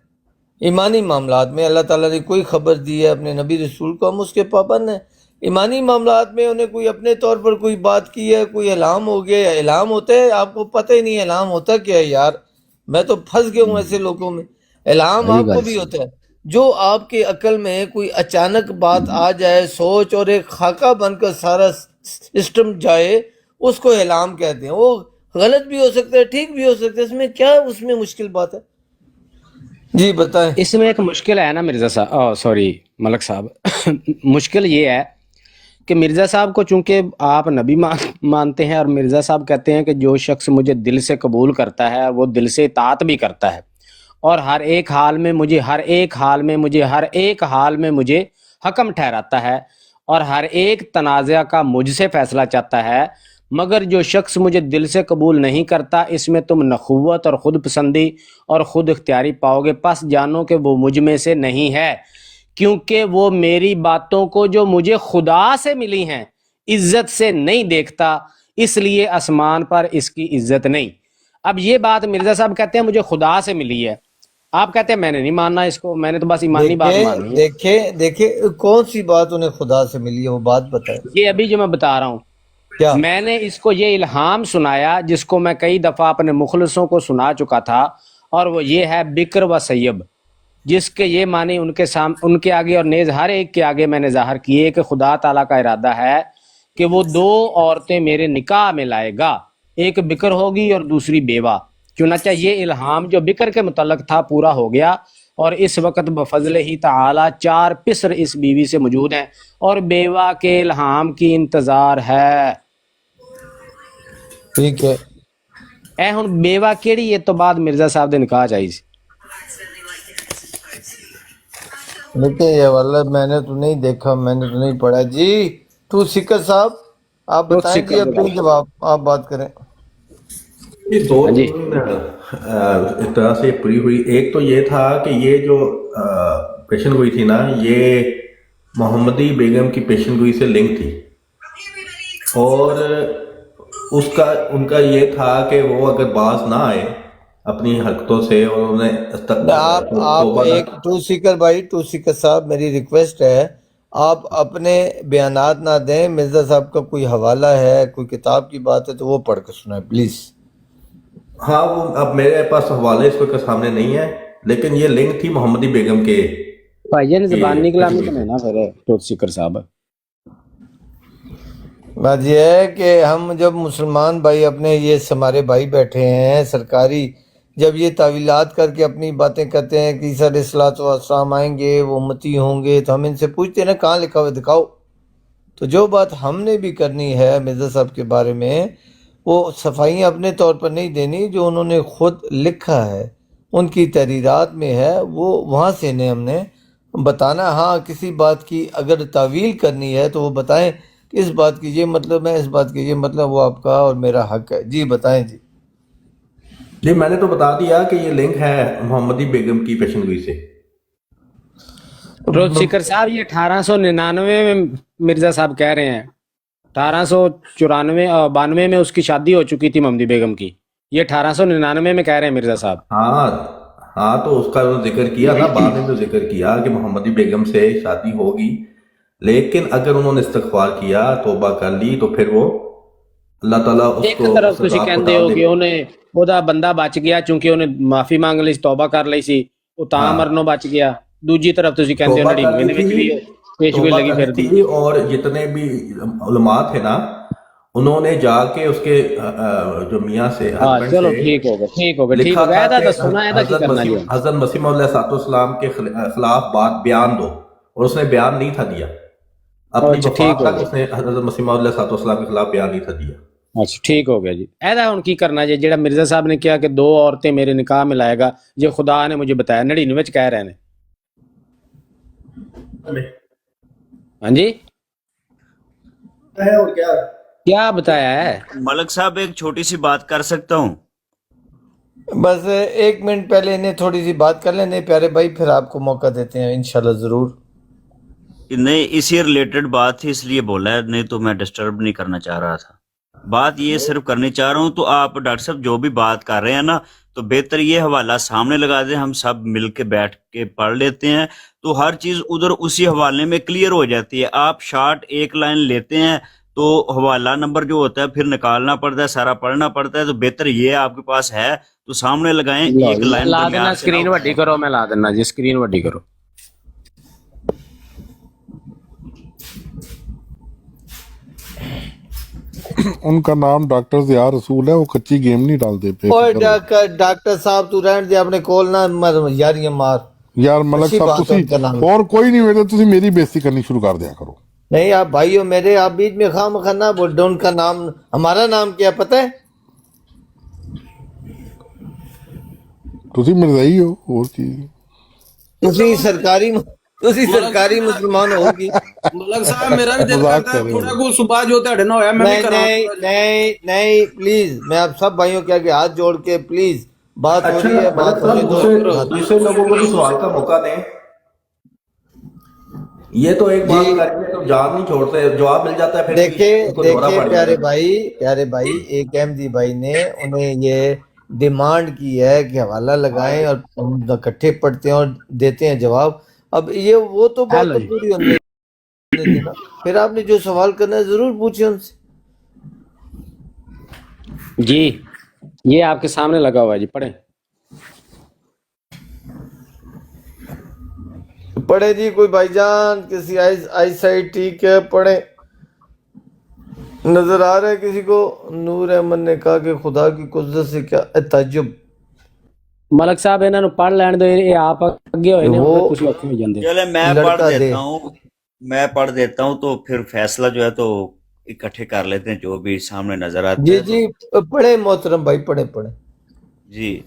ایمانی معاملات میں اللہ تعالیٰ نے کوئی خبر دی ہے اپنے نبی رسول کو، ہم اس کے پابند ہیں. ایمانی معاملات میں انہیں کوئی اپنے طور پر کوئی بات کی ہے، کوئی اعلام ہو گیا یا اعلام ہوتا ہے، آپ کو پتہ ہی نہیں اعلام ہوتا کیا ہے یار. میں تو پھنس گیا ہوں ایسے لوگوں میں. اعلام صحیح آپ کو گل بھی سی. ہوتا ہے جو آپ کے عقل میں کوئی اچانک بات آ جائے، سوچ اور ایک خاکہ بن کر سارا سسٹم جائے، اس کو اعلام کہتے ہیں. وہ غلط بھی ہو سکتا ہے، ٹھیک بھی ہو سکتا ہے، اس میں کیا اس میں مشکل بات ہے. جی بتائیں. اس میں ایک مشکل ہے نا مرزا صاحب، سوری ملک صاحب. مشکل یہ ہے کہ مرزا صاحب کو چونکہ آپ نبی مانتے ہیں، اور مرزا صاحب کہتے ہیں کہ جو شخص مجھے دل سے قبول کرتا ہے وہ دل سے اطاعت بھی کرتا ہے، اور ہر ایک حال میں مجھے حکم ٹھہراتا ہے، اور ہر ایک تنازع کا مجھ سے فیصلہ چاہتا ہے. مگر جو شخص مجھے دل سے قبول نہیں کرتا، اس میں تم نخوت اور خود پسندی اور خود اختیاری پاؤ گے. پس جانو کہ وہ مجھ میں سے نہیں ہے، کیونکہ وہ میری باتوں کو جو مجھے خدا سے ملی ہیں عزت سے نہیں دیکھتا، اس لیے آسمان پر اس کی عزت نہیں. اب یہ بات مرزا صاحب کہتے ہیں مجھے خدا سے ملی ہے، آپ کہتے ہیں میں نے نہیں ماننا اس کو، میں نے تو بس ایمانی بات ماننی ہے. دیکھیں کون سی بات انہیں خدا سے ملی ہے وہ بات بتائیں. یہ ابھی جو میں بتا رہا ہوں، کیا میں نے اس کو یہ الہام سنایا جس کو میں کئی دفعہ اپنے مخلصوں کو سنا چکا تھا، اور وہ یہ ہے بکر و سیب، جس کے یہ معنی ان کے آگے اور نیز ہر ایک کے آگے میں نے ظاہر کیے کہ خدا تعالیٰ کا ارادہ ہے کہ وہ 2 عورتیں میرے نکاح میں لائے گا، ایک بکر ہوگی اور دوسری بیوہ. چنانچہ یہ الہام جو بکر کے متعلق تھا پورا ہو گیا، اور اس وقت بفضل ہی تعالی 4 پسر اس بیوی سے موجود ہیں، اور بیوہ کے الہام کی انتظار ہے. ٹھیک ہے. اے ہن بیوہ کیڑی ہے تو بعد مرزا صاحب دے نکاح چاہیے سی. دیکھیں یہ والا میں نے تو نہیں دیکھا, میں نے تو نہیں پڑھا جی. ٹو سیکر صاحب آپ ٹروتھ بتائیں سیکر جی, کے اپنی بارے میں. جواب آپ بات کریں. یہ دو ہاں جی. ایک طرح سے پوری ہوئی. ایک تو یہ تھا کہ یہ جو پیشن گوئی تھی نا, یہ محمدی بیگم کی پیشن گوئی سے لنک تھی, اور ان کا یہ تھا کہ وہ اگر باز نہ آئے اپنی حرکتوں سے اور انہیں آپ ایک ٹو سیکر بھائی, ٹو سیکر صاحب میری ریکویسٹ ہے آپ اپنے بیانات نہ دیں. مرزا صاحب کا کوئی حوالہ ہے, کوئی کتاب کی بات ہے تو وہ پڑھ کے سنائیں پلیز. ہاں وہ اب میرے پاس حوالے اس وقت سامنے نہیں ہے, لیکن یہ لنک تھی محمدی بیگم کے. بھائی جان زبان نکلا پیشن میں گوئی تو سے. نہیں نا پھر ٹروتھ سیکر صاحب. بات یہ ہے کہ ہم جب مسلمان بھائی اپنے یہ ہمارے بھائی بیٹھے ہیں سرکاری, جب یہ تعویلات کر کے اپنی باتیں کرتے ہیں کہ عیسیٰ علیہ السلام آئیں گے, وہ امتی ہوں گے, تو ہم ان سے پوچھتے ہیں نا کہاں لکھا ہوا دکھاؤ. تو جو بات ہم نے بھی کرنی ہے مرزا صاحب کے بارے میں, وہ صفائیاں اپنے طور پر نہیں دینی, جو انہوں نے خود لکھا ہے ان کی تحریرات میں ہے وہ وہاں سے انہیں ہم نے بتانا. ہاں کسی بات کی اگر تعویل کرنی ہے تو وہ بتائیں کہ اس بات کی یہ مطلب ہے, اس بات کی یہ مطلب, وہ آپ کا اور میرا حق ہے. جی بتائیں جی. جی میں نے تو بتا دیا کہ یہ لنک ہے محمدی بیگم کی پیشن گوئی سے. ٹروتھ سیکر صاحب یہ 1899 میں مرزا صاحب کہہ رہے ہیں, 1892 میں اس کی شادی ہو چکی تھی محمدی بیگم کی, یہ 1899 میں کہہ رہے ہیں مرزا صاحب. ہاں تو اس کا ذکر کیا نا, بعد میں تو ذکر کیا کہ محمدی بیگم سے شادی ہوگی, لیکن اگر انہوں نے استغفار کیا, توبہ کر لی, تو پھر وہ اللہ تعالیٰ اس ایک کو طرف سزا تسی کو کہندے ڈال ہو دے کہ گا. انہیں ਉਹਦਾ ਬੰਦਾ ਬਚ ਗਿਆ ਕਿਉਂਕਿ ਉਹਨੇ ਮਾਫੀ ਮੰਗ ਲਈ ਸੀ, ਤੌਬਾ ਕਰ ਲਈ ਸੀ, ਉਹ ਤਾਂ ਮਰਨੋਂ ਬਚ ਗਿਆ. ਦੂਜੀ ਤਰਫ ਤੁਸੀਂ ਕਹਿੰਦੇ ਹੋ توبہ کر 99 لی ਦੇ ਵਿੱਚ ਵੀ تھی, ਪੇਸ਼ਗੋਈ توبہ ਲੱਗੀ کر لی ਫਿਰਦੀ. تھی, اور جتنے بھی علماء تھے نا انہوں نے جا کے اس کے جو میاں سے, ہاں ہسبینڈ چلو سے ٹھیک ہوگا ٹھیک ہوگا ٹھیک لکھا ہوگا. تھا ایدا کہ دسو نا, ایدا کی کرنا جی. حضرت مسیح موعود علیہ السلام کے خلاف بات بیان دو, اور اس نے بیان نہیں تھا دیا. اپنی اچھا وفات ٹھیک تک ہوگا. اس نے حضرت مسیح موعود علیہ السلام کے خلاف بیان نہیں تھا دیا. اچھا ٹھیک ہو گیا جی. ایدا ہن کی کرنا جی, جیڑا مرزا صاحب نے کیا کہ 2 عورتیں میرے نکاح میں لائے گا, یہ خدا نے مجھے بتایا 99 وچ کہہ رہے ہیں. ہاں جی اور کیا بتایا ہے؟ ملک صاحب ایک چھوٹی سی بات کر سکتا ہوں؟ بس 1 منٹ پہلے انہیں تھوڑی سی بات کر لیں. نہیں پیارے بھائی, پھر آپ کو موقع دیتے ہیں انشاءاللہ ضرور. نہیں اسی ریلیٹڈ بات تھی اس لیے بولا ہے, نہیں تو میں ڈسٹرب نہیں کرنا چاہ رہا تھا. بات یہ صرف کرنی چاہ رہا ہوں, تو آپ ڈاکٹر صاحب جو بھی بات کر رہے ہیں نا, تو بہتر یہ حوالہ سامنے لگا دیں, ہم سب مل کے بیٹھ کے پڑھ لیتے ہیں, تو ہر چیز ادھر اسی حوالے میں کلیئر ہو جاتی ہے. آپ شارٹ ایک لائن لیتے ہیں تو حوالہ نمبر جو ہوتا ہے پھر نکالنا پڑتا ہے, سارا پڑھنا پڑتا ہے. تو بہتر یہ آپ کے پاس ہے تو سامنے لگائیں, ایک لائن لا درمیان دینا, سے اسکرین وڈی کرو, میں لا دینا جی, اسکرین وڈی کرو. ان کا نام ڈاکٹر ضیاء رسول ہے, وہ کچی گیم نہیں ڈالتے پہ. اوے ڈاکٹر صاحب تو رہن دے اپنے کول نہ یاریاں مار. یار ملک اچھی صاحب بات ہے ان کا تسی نام. اور کوئی نہیں بیٹے, تسی میری بےزتی کرنی شروع کر دیا کرو. نہیں آپ بھائی ہو میرے, آپ بیچ میں خواہ مخواہ نہ بول دو. ان کا نام, ہمارا نام کیا پتہ ہے؟ تسی مرزائی ہو, اور چیز تسی سرکاری مسلمان ہوگی. ملک صاحب میرا بھی دل مذاق کرتا کر ہے رہے تھوڑا ہیں. کو صبح جو تہاڈے نال ہویا میں بھی نہیں کراں. نہیں نہیں پلیز, میں آپ سب بھائیوں کے آگے ہاتھ جوڑ کے پلیز, بات ہو اچھا رہی ہے, بات ملک ہونے صاحب دو. دوسرے لوگوں کو بھی سوال کا موقع دیں. یہ تو ایک بات جی کر کے تو جان نہیں چھوڑتے, جواب مل جاتا ہے پھر ان کو دوہرا دیکھیں پڑ جاتا پیارے بھائی, ایک احمدی بھائی نے انہیں یہ ڈیمانڈ کی ہے کہ حوالہ لگائیں اور ہم اکٹھے پڑھتے ہیں اور دیتے ہیں جواب. اب یہ وہ تو بات ہیلو تو جی. پوری ہونے دینا, پھر آپ نے جو سوال کرنا ہے ضرور پوچھیں ان سے. جی یہ آپ کے سامنے لگا ہوا ہے جی, پڑھیں. پڑھیں جی, کوئی بھائی جان کسی آئی سائٹ ٹھیک ہے, پڑھیں. نظر آ رہا ہے کسی کو؟ نور احمد نے کہا کہ خدا کی قدرت سے کیا تعجب. ملک صاحب انہاں نو پڑھ لین دو, یہ آپ اگے ہوئے نے, وہ پھر تسی اوکھے ہو جاندے. چلے میں لڑکا پڑھ دیتا ہوں تو پھر فیصلہ جو ہے تو اکٹھے کر لیتے ہیں جو بھی سامنے نظر آتا ہے. جی پڑھیں محترم بھائی, پڑھیں. جی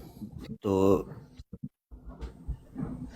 تو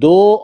2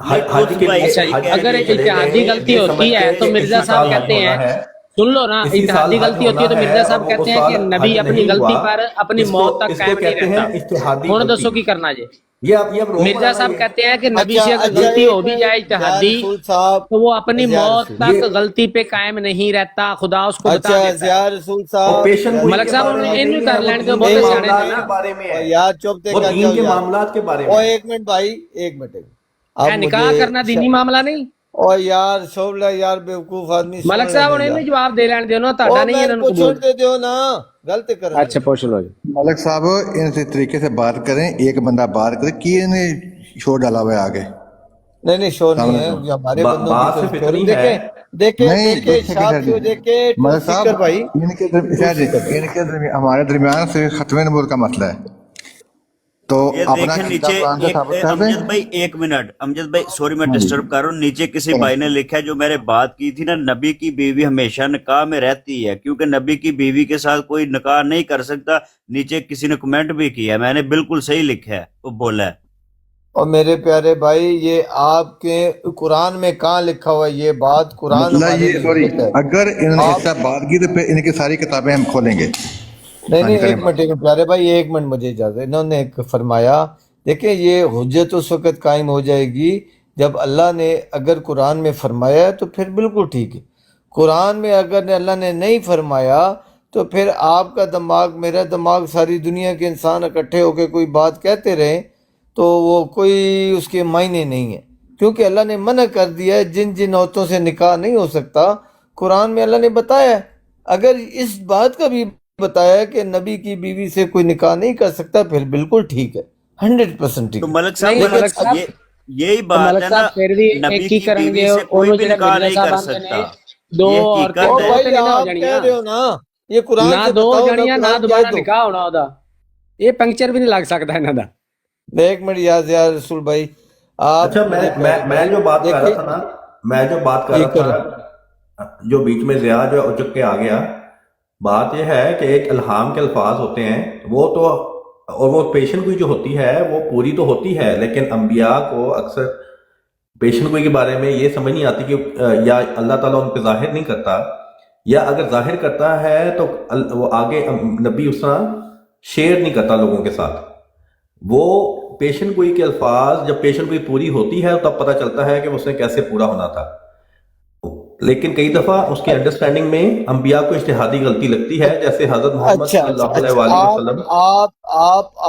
حج کے لیے اچھا حج کے اگر لیے چلے اتحادی گئے، غلطی یہ ہوتی سمجھتے ہے ہیں تو کہ مرزا اسی صاحب سال کہتے حج ہیں، ہونا ہے، سن لو نا، اسی سال اتحادی حج غلطی ہوتی ہے تو ہونا مرزا ہے، صاحب اور کہتے وہ ہیں سال کہ نبی حج اپنی نہیں غلطی ہوا، پر اپنی موت تک اس کو قائم نہیں کہتے ہیں رہتا. اجتہادی ہن غلطی. دسو کی کرنا جی. یہ اب رو پڑا مرزا نا صاحب یہ. کہتے ہیں کہ نبی اچھا سے اگر اچھا غلطی ایک ہو بھی منٹ جائے ضیاء اتحادی رسول صاحب، تو وہ اپنی ضیاء موت رسول، تک یہ غلطی پہ قائم نہیں رہتا، خدا اس کو بتا اچھا دیتا ہے. ضیاء رسول وہ صاحب، پیشن ضیاء گوئی ملک کے صاحب بارے میں انہوں نہیں ہے، کر وہ لین دو، دین کے بہت ایک سیانے نے معاملات نا. کے بارے میں اور ہے، یار چپ وہ دیکھا دین جاؤ کے یار، معاملات کے بارے میں اور ہے. ایک منٹ بھائی، ایک منٹ اب نکاح مجھے کرنا دینی معاملہ نہیں. اور یار شوبلا یار بیوقوف آدمی سن ملک صاحب لینے انہیں یار، نہیں جواب دے لین دیو نا، تہاڈا او نہیں میرے انہوں کو چھوڑ قبول. دے دیو نا، غلط کرن اچھا پوچھ لو جی. ملک صاحب ان سے طریقے سے بات کریں، ایک بندہ بات کرے کہ شور ڈالا ہوا ہے آگے. نہیں نہیں شور السلام نہیں ہے، علیکم. یہ ہمارے بندوں کی بات تو صرف شور ہے. اتنی ہے. نہیں ایک سیکنڈ شاپ سر جی، سے دیکھے ٹو ملک صاحب اسپیکر بھائی، ان کے ٹو اسپیکر بھائی. ہمارے درمیان سے ختم نبوت کا مسئلہ ہے، تو یہ اپنا دیکھیں عقیدہ نیچے قرآن سے ایک ثابت کر دیں. امجد بھائی، ایک منٹ امجد بھائی، سوری میں ہاں جی ڈسٹرب کر رہا ہوں. نیچے کسی چلیں. بھائی نے لکھا ہے جو میں نے بات کی تھی نا، نبی کی بیوی ہمیشہ نکاح میں رہتی ہے کیونکہ نبی کی بیوی کے ساتھ کوئی نکاح نہیں کر سکتا. نیچے کسی نے کمنٹ بھی کیا ہے، میں نے بالکل صحیح لکھا ہے، وہ بولا ہے. اور میرے پیارے بھائی یہ آپ کے قرآن میں کہاں لکھا ہوا ہے یہ بات؟ قرآن مسئلہ ہمارے یہ سوری، نزدیک ہے. اگر انہوں نے اس آپ طرح بات کی تو پھر ان کی ساری کتابیں ہم کھولیں گے. نہیں ہاں جی نہیں کریں ایک بات. منٹ پیارے بھائی، ایک منٹ مجھے اجازت. انہوں نے ایک فرمایا، دیکھیں یہ حجت اس وقت قائم ہو جائے گی جب اللہ نے اگر قرآن میں فرمایا ہے تو پھر بالکل ٹھیک ہے. قرآن میں اگر اللہ نے نہیں فرمایا تو پھر آپ کا دماغ، میرا دماغ، ساری دنیا کے انسان اکٹھے ہو کے کوئی بات کہتے رہیں تو وہ کوئی اس کے معنی نہیں ہے، کیونکہ اللہ نے منع کر دیا ہے جن جن عورتوں سے نکاح نہیں ہو سکتا. قرآن میں اللہ نے بتایا ہے. اگر اس بات کا بھی بتایا کہ نبی کی بیوی سے کوئی نکاح نہیں کر سکتا پھر بالکل ٹھیک ہے، 100% ٹھیک تو ہے. ملک صاحب نہیں ملک لیکن صاحب، یہ یہی تو بات ملک ہے نا، صاحب پھر بھی نبی ایک ہی کی کرن گے، بیوی سے کوئی انہوں بھی جڑے نکاح مرزا نہیں صاحب کر آندے نے سکتا. دو یہ عورتیں، حقیقت او دو ہے. بھائی تے نہیں نہ ہو آپ کہہ جانیاں، رہے ہو نا، یہ قرآن نہ سے دو ہو بتاؤ نہ جانیاں نہ قرآن کہہ دوبارہ دو. نکاح ہونا ہودا. یہ پنکچر بھی نہیں لگ سکتا انہاں دا. ایک منٹ یا رسول بھائی، آپ اچھا میرے پیارے میں بھائی جو بات کر رہا دیکھیں، تھا نا، میں جو بات کر یہ رہا کریں. تھا، جو بیچ میں ضیاء جو اچک کے آ گیا، بات یہ ہے کہ ایک الہام کے الفاظ ہوتے ہیں، وہ تو، اور وہ پیشن گوئی جو ہوتی ہے وہ پوری تو ہوتی ہے، لیکن انبیاء کو اکثر پیشن گوئی کے بارے میں یہ سمجھ نہیں آتی کہ یا اللہ تعالیٰ ان پہ ظاہر نہیں کرتا، یا اگر ظاہر کرتا ہے تو وہ آگے نبی اس طرح شیئر نہیں کرتا لوگوں کے ساتھ. وہ پیشن گوئی کے الفاظ جب پیشن گوئی پوری ہوتی ہے تب پتہ چلتا ہے کہ اس نے کیسے پورا ہونا تھا. لیکن کئی دفعہ اس کی انڈرسٹینڈنگ میں انبیاء کو اجتہادی غلطی لگتی ہے، جیسے حضرت محمد اچھا صلی اچھا اللہ علیہ اچھا، وآلہ وسلم.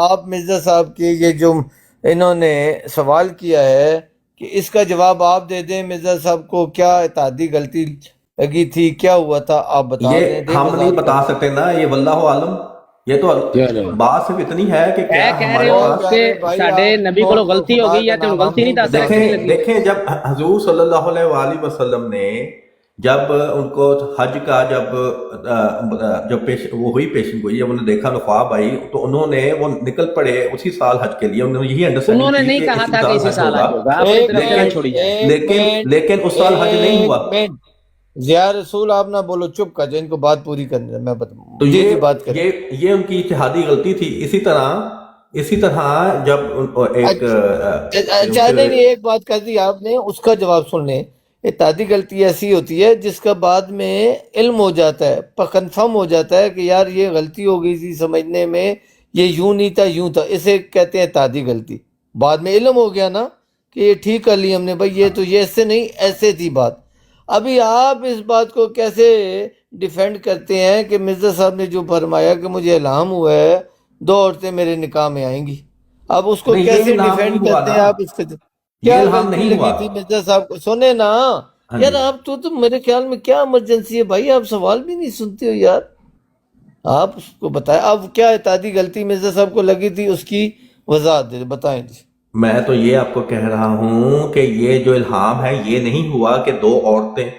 آپ مرزا صاحب کی یہ جو انہوں نے سوال کیا ہے کہ اس کا جواب آپ دے دیں. مرزا صاحب کو کیا اتحادی غلطی لگی تھی، کیا ہوا تھا، آپ بتا دیں، یہ دے ہم نہیں وضاحت بتا کر. سکتے نا، یہ واللہ عالم. یہ تو بات صرف اتنی ہے کہ کیا کہہ رہے ہمارے ہو او پاس. کہ پیارے بھائی ساڈے آپ نبی کو غلطی ہو خدا گئی کا یا تے نام ہم غلطی نہیں نہیں دس بتا رہے کیوں سکتے. لگی. دیکھیں جب حضور صلی اللہ علیہ وآلہ وسلم نے جب ان کو حج کا جب وہ ہوئی پیشن گوئی، جب انہوں نے دیکھا خواب آئی تو انہوں نے وہ نکل پڑے اسی سال حج کے لیے. انہوں نے یہی انہوں انڈرسٹینڈنگ نے کی نہیں کہ کہا اسی تھا کہ سال اسی حج سال ہوگا. حج ہوگا، اپنی ایک طرف سے نہ منٹ چھوڑی جائے. ایک منٹ لیکن اس سال حج نہیں ہوا. ایک منٹ ضیاء رسول آپ نہ بولو، چپ کر جائے، ان کو بات پوری کرنے دیں، میں بتاؤں. تو جی بات کریں. یہ ان کی اجتہادی غلطی تھی. اسی طرح جب ایک اچھا نہیں ایک بات کر دی آپ نے، اس کا جواب سن لیں. اتحادی غلطی ایسی ہوتی ہے جس کا بعد میں علم ہو جاتا ہے، کنفرم ہو جاتا ہے کہ یار یہ غلطی ہو گئی تھی سمجھنے میں، یہ یوں نہیں تھا یوں تھا، اسے کہتے ہیں اتحادی غلطی. بعد میں علم ہو گیا نا کہ یہ ٹھیک کر لی ہم نے، بھائی یہ تو یہ ایسے نہیں، ایسے تھی بات. ابھی آپ اس بات کو کیسے ڈیفینڈ کرتے ہیں کہ مرزا صاحب نے جو فرمایا کہ مجھے الہام ہوا ہے 2 عورتیں میرے نکاح میں آئیں گی، اب اس کو نہیں، یہ کیسے الہام نہیں ڈیفینڈ ہوا کرتے نا، ہیں آپ اس کے؟ یہ کیا الہام غلطی نہیں لگی ہوا. تھی مرزا صاحب کو؟ سنے نا ہاں یار، جی. آپ تو میرے خیال میں کیا ایمرجنسی ہے بھائی، آپ سوال بھی نہیں سنتے ہو یار. آپ اس کو بتائیں اب کیا اتحادی غلطی مرزا صاحب کو لگی تھی، اس کی وضاحت دے بتائیں جی. میں تو یہ آپ کو کہہ رہا ہوں کہ یہ جو الہام ہے یہ نہیں ہوا کہ 2 عورتیں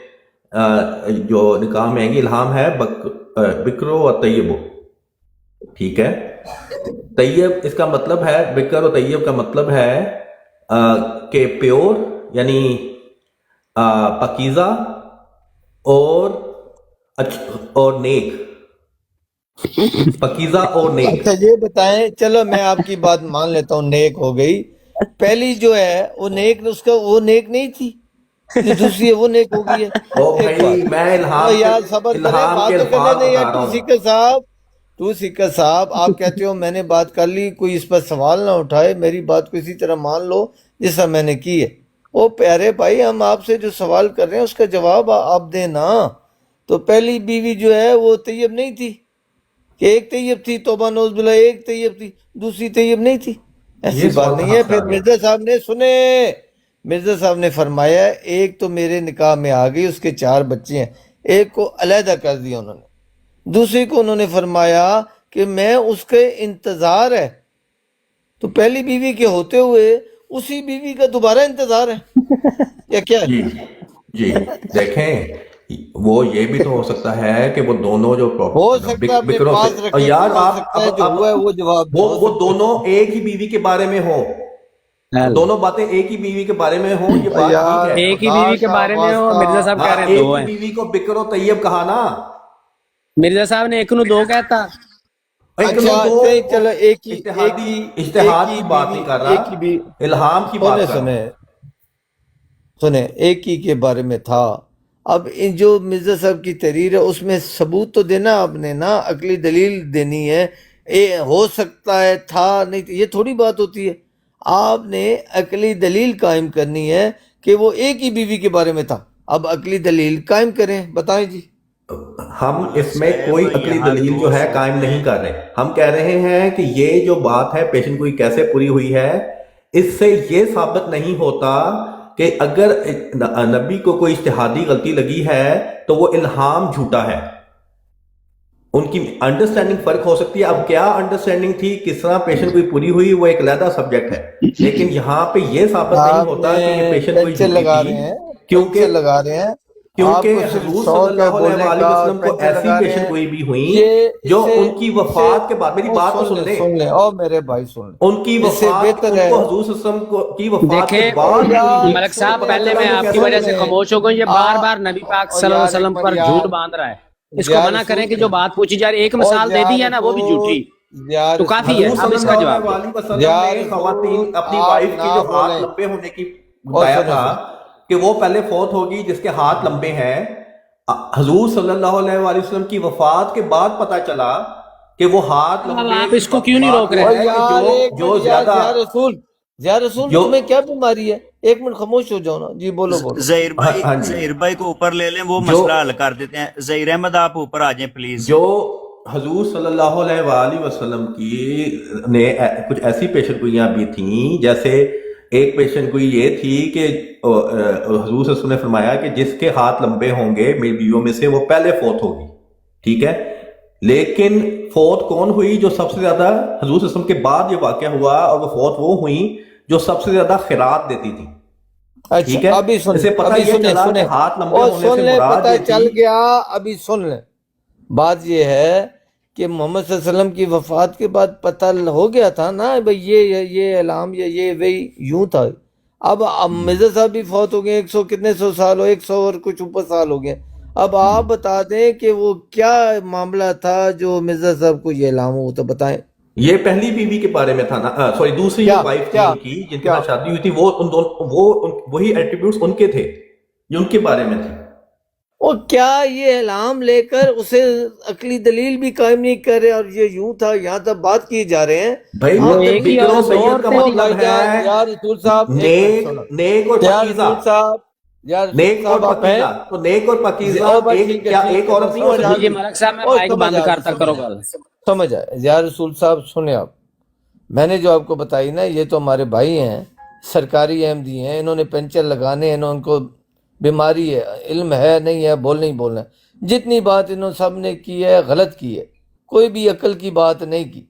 جو نکاح میں آئیں گی. الہام ہے بکرو و طیبو. ٹھیک ہے، طیب اس کا مطلب ہے، بکر و طیب کا مطلب ہے کہ پیور یعنی پاکیزہ اور نیک. پاکیزہ اور نیک. اچھا یہ بتائیں، چلو میں آپ کی بات مان لیتا ہوں، نیک ہو گئی، پہلی جو ہے وہ نیک، اس کا وہ نیک نہیں تھی، جو دوسری ہے وہ نیک ہو گئی ہے. او ایک بھائی بات میں یار صبر کریں، الہام بات کے تو کرنے الفاظ دیں یار. بتا رہا ہوں. سکر صاحب آپ کہتے ہو میں نے بات کر لی، کوئی اس پر سوال نہ اٹھائے، میری بات کو اسی طرح مان لو جیسا میں نے کی ہے. او پیارے بھائی، ہم آپ سے جو سوال کر رہے ہیں اس کا جواب آپ دیں نا. تو پہلی بیوی جو ہے وہ طیب نہیں تھی کہ ایک طیب تھی، توبہ نوز باللہ، ایک طیب تھی دوسری طیب نہیں تھی؟ ایسی یہ بات سوال نہیں کہاں ہے. سے پھر آ گیا؟ مرزا صاحب نے فرمایا ایک تو میرے نکاح میں آ گئی، اس کے 4 بچے ہیں، ایک کو علیحدہ کر دیا انہوں نے. دوسری کو انہوں نے فرمایا کہ میں اس کے انتظار ہے. تو پہلی بیوی کے ہوتے ہوئے اسی بیوی کا دوبارہ انتظار ہے یا کیا ہے؟ جی جی دیکھیں، وہ یہ بھی تو ہو سکتا ہے کہ وہ دونوں جو ہو سکتا ہے اپنے بکروں سے، پاس رکھے، یار ہو آپ سکتا ہے جو ہوا ہے وہ جواب دے، ہو وہ سکتا دونوں ایک ہی بیوی کے بارے میں ہوں، دونوں باتیں ایک ہی بیوی کے بارے میں ہوں، یہ ہے. بات ٹھیک یار ہے. ایک ہی خدا بیوی کے کا بارے میں ہو، مرزا صاحب کہہ ہاں رہے ہیں ایک دو ہی ہیں. بیوی کو بکر و طیب کہا نا. مرزا صاحب نے ایک نو دو کہتا. ایک اچھا نو دو نہیں، چلو ایک اشتہاد ہی کی بات نہیں کر رہا، بیوی. الہام کی بات کر رہا ہوں. سنیں ایک ہی کے بارے میں تھا. اب جو مرزا صاحب کی تحریر ہے اس میں ثبوت تو دینا آپ نے نا، عقلی دلیل دینی ہے. ہو سکتا ہے تھا، نہیں یہ تھوڑی بات ہوتی ہے. آپ نے عقلی دلیل قائم کرنی ہے کہ وہ ایک ہی بیوی کے بارے میں تھا. اب عقلی دلیل قائم کریں، بتائیں جی. ہم اس میں کوئی عقلی دلیل جو ہے قائم نہیں کر رہے. ہم کہہ رہے ہیں کہ یہ جو بات ہے پیشن گوئی کیسے پوری ہوئی ہے، اس سے یہ ثابت نہیں ہوتا کہ اگر نبی کو کوئی اجتہادی غلطی لگی ہے تو وہ الہام جھوٹا ہے. ان کی انڈرسٹینڈنگ فرق ہو سکتی ہے. اب کیا انڈرسٹینڈنگ تھی، کس طرح پیشن گوئی پوری ہوئی، وہ ایک علیحدہ سبجیکٹ ہے. لیکن یہاں پہ یہ ثابت نہیں آپ ہوتا نے کہ یہ پیشن گوئی پینچر جھوٹی لگا تھی، رہے ہیں، پینچر کیونکہ لگا رہے ہیں. آپ کیونکہ کو صرف حضور صلی شوق ہے اللہ بولنے علیہ کا، وسلم کو پینچر ایسی لگا رہے پیشن ہیں. گوئی بھی ہوئی یہ جو ان کی وفات کے بعد، میری بات تو سن لیں او میرے بھائی سن لیں. ان کی اس سے وفات، بہتر ان ہے کو حضور صلی اللہ علیہ وسلم کی وفات کے دیکھیں بعد پوری ہوئی. ملک تو صاحب، پتہ پہلے چلا میں وہ آپ کی کیسے وجہ ہوئی. سے خاموش ہو گئی. یہ بار بار نبی پاک صلی اللہ علیہ وسلم پر جھوٹ باندھ رہا ہے. اس کو منع کریں کہ جو بات پوچھی جا رہی ہے، ایک مثال دے دی ہے نا وہ بھی جھوٹی، تو کافی ہے. حضور اب صلی اس کا اللہ جواب دیں. علیہ وسلم نے خواتین اپنی وائف کی جو ہاتھ لمبے ہونے کی بتایا تھا کہ وہ پہلے فوت ہوگی جس کے ہاتھ لمبے ہیں. حضور صلی اللہ علیہ وسلم کی وفات کے بعد پتہ چلا کہ وہ ہاتھ لمبے آپ اس کی کو کیوں نہیں روک بات یہ رہے؟ ہے کہ جو زیادہ یا رسول جو تمہیں کیا بیماری ہے؟ ایک منٹ خاموش ہو جاؤ نا جی، بولو بولو. ظہیر بھائی کو اوپر لے لیں، وہ مسئلہ حل کر دیتے ہیں. ظہیر احمد آپ اوپر آ جائیں پلیز. جو حضور صلی اللہ علیہ وآلہ وسلم کی نے کچھ ایسی پیشن گوئیاں بھی تھیں، جیسے ایک پیشن گوئی یہ تھی کہ حضور صلی اللہ علیہ وسلم نے فرمایا کہ جس کے ہاتھ لمبے ہوں گے میری بیویوں میں سے وہ پہلے فوت ہوگی. ٹھیک ہے، لیکن فوت کون ہوئی؟ جو سب سے زیادہ، حضور صلی اللہ علیہ وسلم کے بعد یہ واقعہ ہوا اور وہ فوت وہ ہوئیں جو سب سے زیادہ خیرات دیتی تھی. ٹھیک ہے، ابھی سن اسے پتہ یہ چلا کہ ہاتھ لمبے ہونے سے مراد پتہ یہ چل تھی. گیا. ابھی سن لیں، بات یہ ہے کہ محمد صلی اللہ علیہ وسلم کی وفات کے بعد پتہ ہو گیا تھا نا بھئی یہ اعلام یا یہ وہی یوں تھا. اب مرزا صاحب بھی فوت ہو گئے، 100 کتنے 100 سال ہو، 100 اور کچھ اوپر سال ہو گئے. اب آپ بتا دیں کہ وہ کیا معاملہ تھا جو مرزا صاحب کو یہ اعلام ہوا تھا، بتائیں. یہ پہلی بیوی کے بارے میں تھا نا، سوری دوسری جو وائف تھی ان کی جن کے ساتھ شادی ہوئی تھی، وہی ایٹریبیوٹس ان کے تھے جو ان کے بارے میں تھے. اور کیا یہ اعلام لے کر اسے عقلی دلیل بھی قائم نہیں کر رہے اور یہ یوں تھا یہاں تک بات کی جا رہے ہیں. بھائی بکر و سید کا مطلب ہے یا رسول صاحب نیک اور پاکیزہ. نیک اور پاکیزہ، تو نیک اور پاکیزہ ایک عورت نہیں ہو سکتی. ملک صاحب میں مائک بند کرتا کرو گل. سمجھ آئے. یا رسول صاحب سنیں، آپ میں نے جو آپ کو بتائی نا، یہ تو ہمارے بھائی ہیں، سرکاری احمدی ہیں، انہوں نے پینچر لگانے ہیں، ان کو بیماری ہے، علم ہے نہیں ہے، نہیں بولنا. جتنی بات انہوں سب نے کی ہے غلط کی ہے، کوئی بھی عقل کی بات نہیں کی.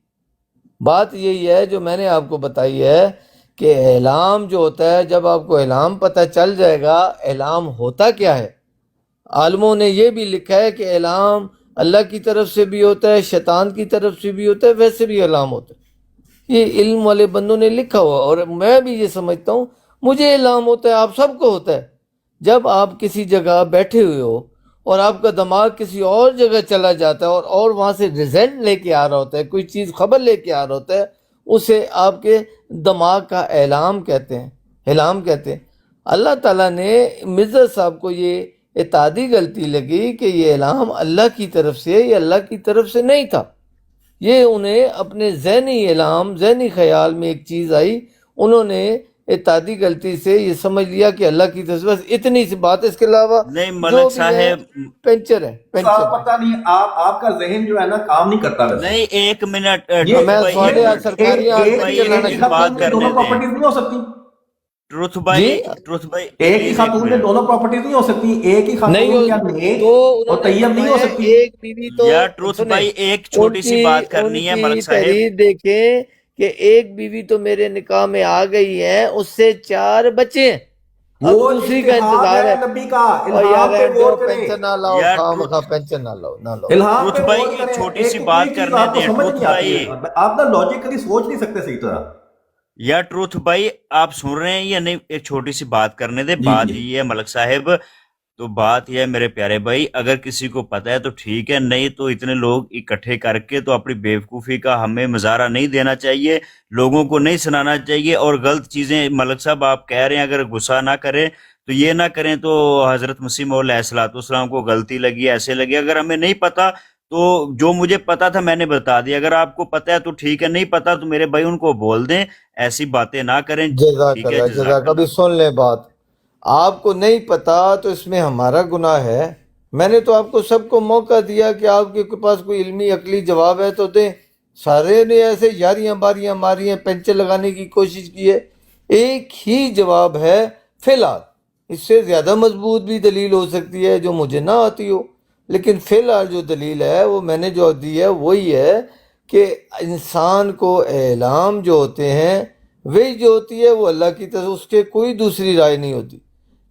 بات یہی ہے جو میں نے آپ کو بتائی ہے کہ اعلام جو ہوتا ہے، جب آپ کو اعلام پتہ چل جائے گا اعلام ہوتا کیا ہے. عالموں نے یہ بھی لکھا ہے کہ اعلام اللہ کی طرف سے بھی ہوتا ہے، شیطان کی طرف سے بھی ہوتا ہے، ویسے بھی اعلام ہوتا ہے. یہ علم والے بندوں نے لکھا ہوا، اور میں بھی یہ سمجھتا ہوں مجھے اعلام ہوتا ہے، آپ سب کو ہوتا ہے. جب آپ کسی جگہ بیٹھے ہوئے ہو اور آپ کا دماغ کسی اور جگہ چلا جاتا ہے اور وہاں سے رزلٹ لے کے آ رہا ہوتا ہے، کوئی چیز خبر لے کے آ رہا ہوتا ہے، اسے آپ کے دماغ کا اعلام کہتے ہیں، اعلام کہتے ہیں۔ اللہ تعالیٰ نے مرزا صاحب کو یہ اتحادی غلطی لگی کہ یہ اعلام اللہ کی طرف سے، یہ اللہ کی طرف سے نہیں تھا، یہ انہیں اپنے ذہنی اعلام، ذہنی خیال میں ایک چیز آئی، انہوں نے اتحادی غلطی سے یہ سمجھ لیا کہ اللہ کی طرف سے، بس اتنی سی بات ہے، اس کے علاوہ نہیں جو ملک بھی ہے صاحب، پینچر ہے، پینچر ہے۔ پتہ نہیں آپ کا ذہن جو ہے نا کام نہیں کرتا ویسے۔ نہیں ایک منٹ میں سوالے سرکاری بات کرنے دونوں دیں پراپرٹیز نہیں ہو سکتی، ٹروتھ بھائی، جی ٹروتھ بھائی ایک ہی خاتون میں دونوں پراپرٹیز نہیں ہو سکتی، ایک ہی نہیں خاتون یا ہو نیک تو اور انہوں نے طیب نہیں ہو فرمایا سکتی۔ ایک بیوی تو یا ٹروتھ سنیں، بھائی ایک ان چھوٹی سی کی بات کرنی ہے ملک صاحب۔ تحریر دیکھیں کہ ایک بیوی تو میرے نکاح میں آ گئی ہے، اس سے 4 بچے ہیں، اب وہ دوسری کا اجتہاد انتظار ہے۔ ہے نبی کا، اور یار الہام پہ رہنے دو، غور کریں، پینشن نہ لاؤ، یا خواہ ٹروتھ مخواہ پینشن نہ لاؤ، نہ لاؤ۔ الہام ٹروتھ پہ بھائی غور کریں، چھوٹی ایک سی کوئی بات چیز کرنے آپ کو دیں، سمجھ ٹروتھ نہیں آتی بھائی، ہے، آپ نا لاجیکلی سوچ نہیں سکتے صحیح طرح۔ یا ٹروتھ بھائی آپ سن رہے ہیں یا نہیں؟ ایک چھوٹی سی بات کرنے دیں۔ جی بات جی یہ ہے ملک صاحب، تو بات یہ ہے میرے پیارے بھائی، اگر کسی کو پتہ ہے تو ٹھیک ہے، نہیں تو اتنے لوگ اکٹھے کر کے تو اپنی بیوقوفی کا ہمیں مظاہرہ نہیں دینا چاہیے، لوگوں کو نہیں سنانا چاہیے، اور غلط چیزیں ملک صاحب آپ کہہ رہے ہیں، اگر غصہ نہ کریں تو یہ نہ کریں تو حضرت مسیح موعود علیہ الصلوۃ والسلام کو غلطی لگی، ایسے لگی۔ اگر ہمیں نہیں پتا تو جو مجھے پتا تھا میں نے بتا دیا، اگر آپ کو پتا ہے تو ٹھیک ہے، نہیں پتا تو میرے بھائی ان کو بول دیں، ایسی باتیں نہ کریں۔ جزاک ٹھیک ہے، اللہ، جزاک جزاک۔ ابھی اللہ۔ سن لیں بات، آپ کو نہیں پتا تو اس میں ہمارا گناہ ہے؟ میں نے تو آپ کو سب کو موقع دیا کہ آپ کے پاس کوئی علمی عقلی جواب ہے تو دیں، سارے نے ایسے یاریاں باریاں ماری ہیں، پینچر لگانے کی کوشش کی ہے۔ ایک ہی جواب ہے فی الحال، اس سے زیادہ مضبوط بھی دلیل ہو سکتی ہے جو مجھے نہ آتی ہو، لیکن فی الحال جو دلیل ہے وہ میں نے جو دی ہے وہی ہے کہ انسان کو اعلام جو ہوتے ہیں وہی جو ہوتی ہے وہ اللہ کی طرف، اس کے کوئی دوسری رائے نہیں ہوتی۔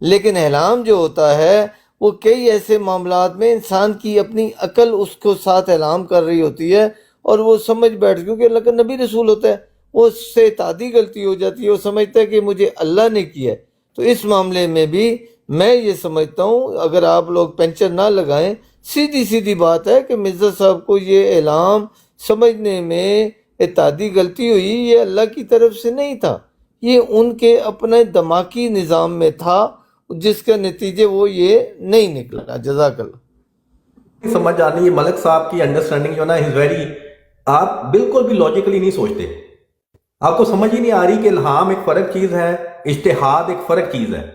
لیکن اعلام جو ہوتا ہے وہ کئی ایسے معاملات میں انسان کی اپنی عقل اس کو ساتھ اعلام کر رہی ہوتی ہے اور وہ سمجھ بیٹھ، کیونکہ اللہ کا نبی رسول ہوتا ہے، وہ اس سے اتحادی غلطی ہو جاتی ہے، وہ سمجھتا ہے کہ مجھے اللہ نے کیا ہے۔ تو اس معاملے میں بھی میں یہ سمجھتا ہوں اگر آپ لوگ پینچر نہ لگائیں، سیدھی سیدھی بات ہے کہ مرزا صاحب کو یہ اعلام سمجھنے میں اتحادی غلطی ہوئی، یہ اللہ کی طرف سے نہیں تھا، یہ ان کے اپنے دماغی نظام میں تھا، جس کا نتیجے وہ یہ نہیں نکلا۔ جزاک اللہ۔ سمجھ آنی ہے ملک صاحب کی انڈرسٹینڈنگ جو نا از ویری، آپ بالکل بھی لاجیکلی نہیں سوچتے، آپ کو سمجھ ہی نہیں آ رہی کہ الہام ایک فرق چیز ہے، اجتہاد ایک فرق چیز ہے۔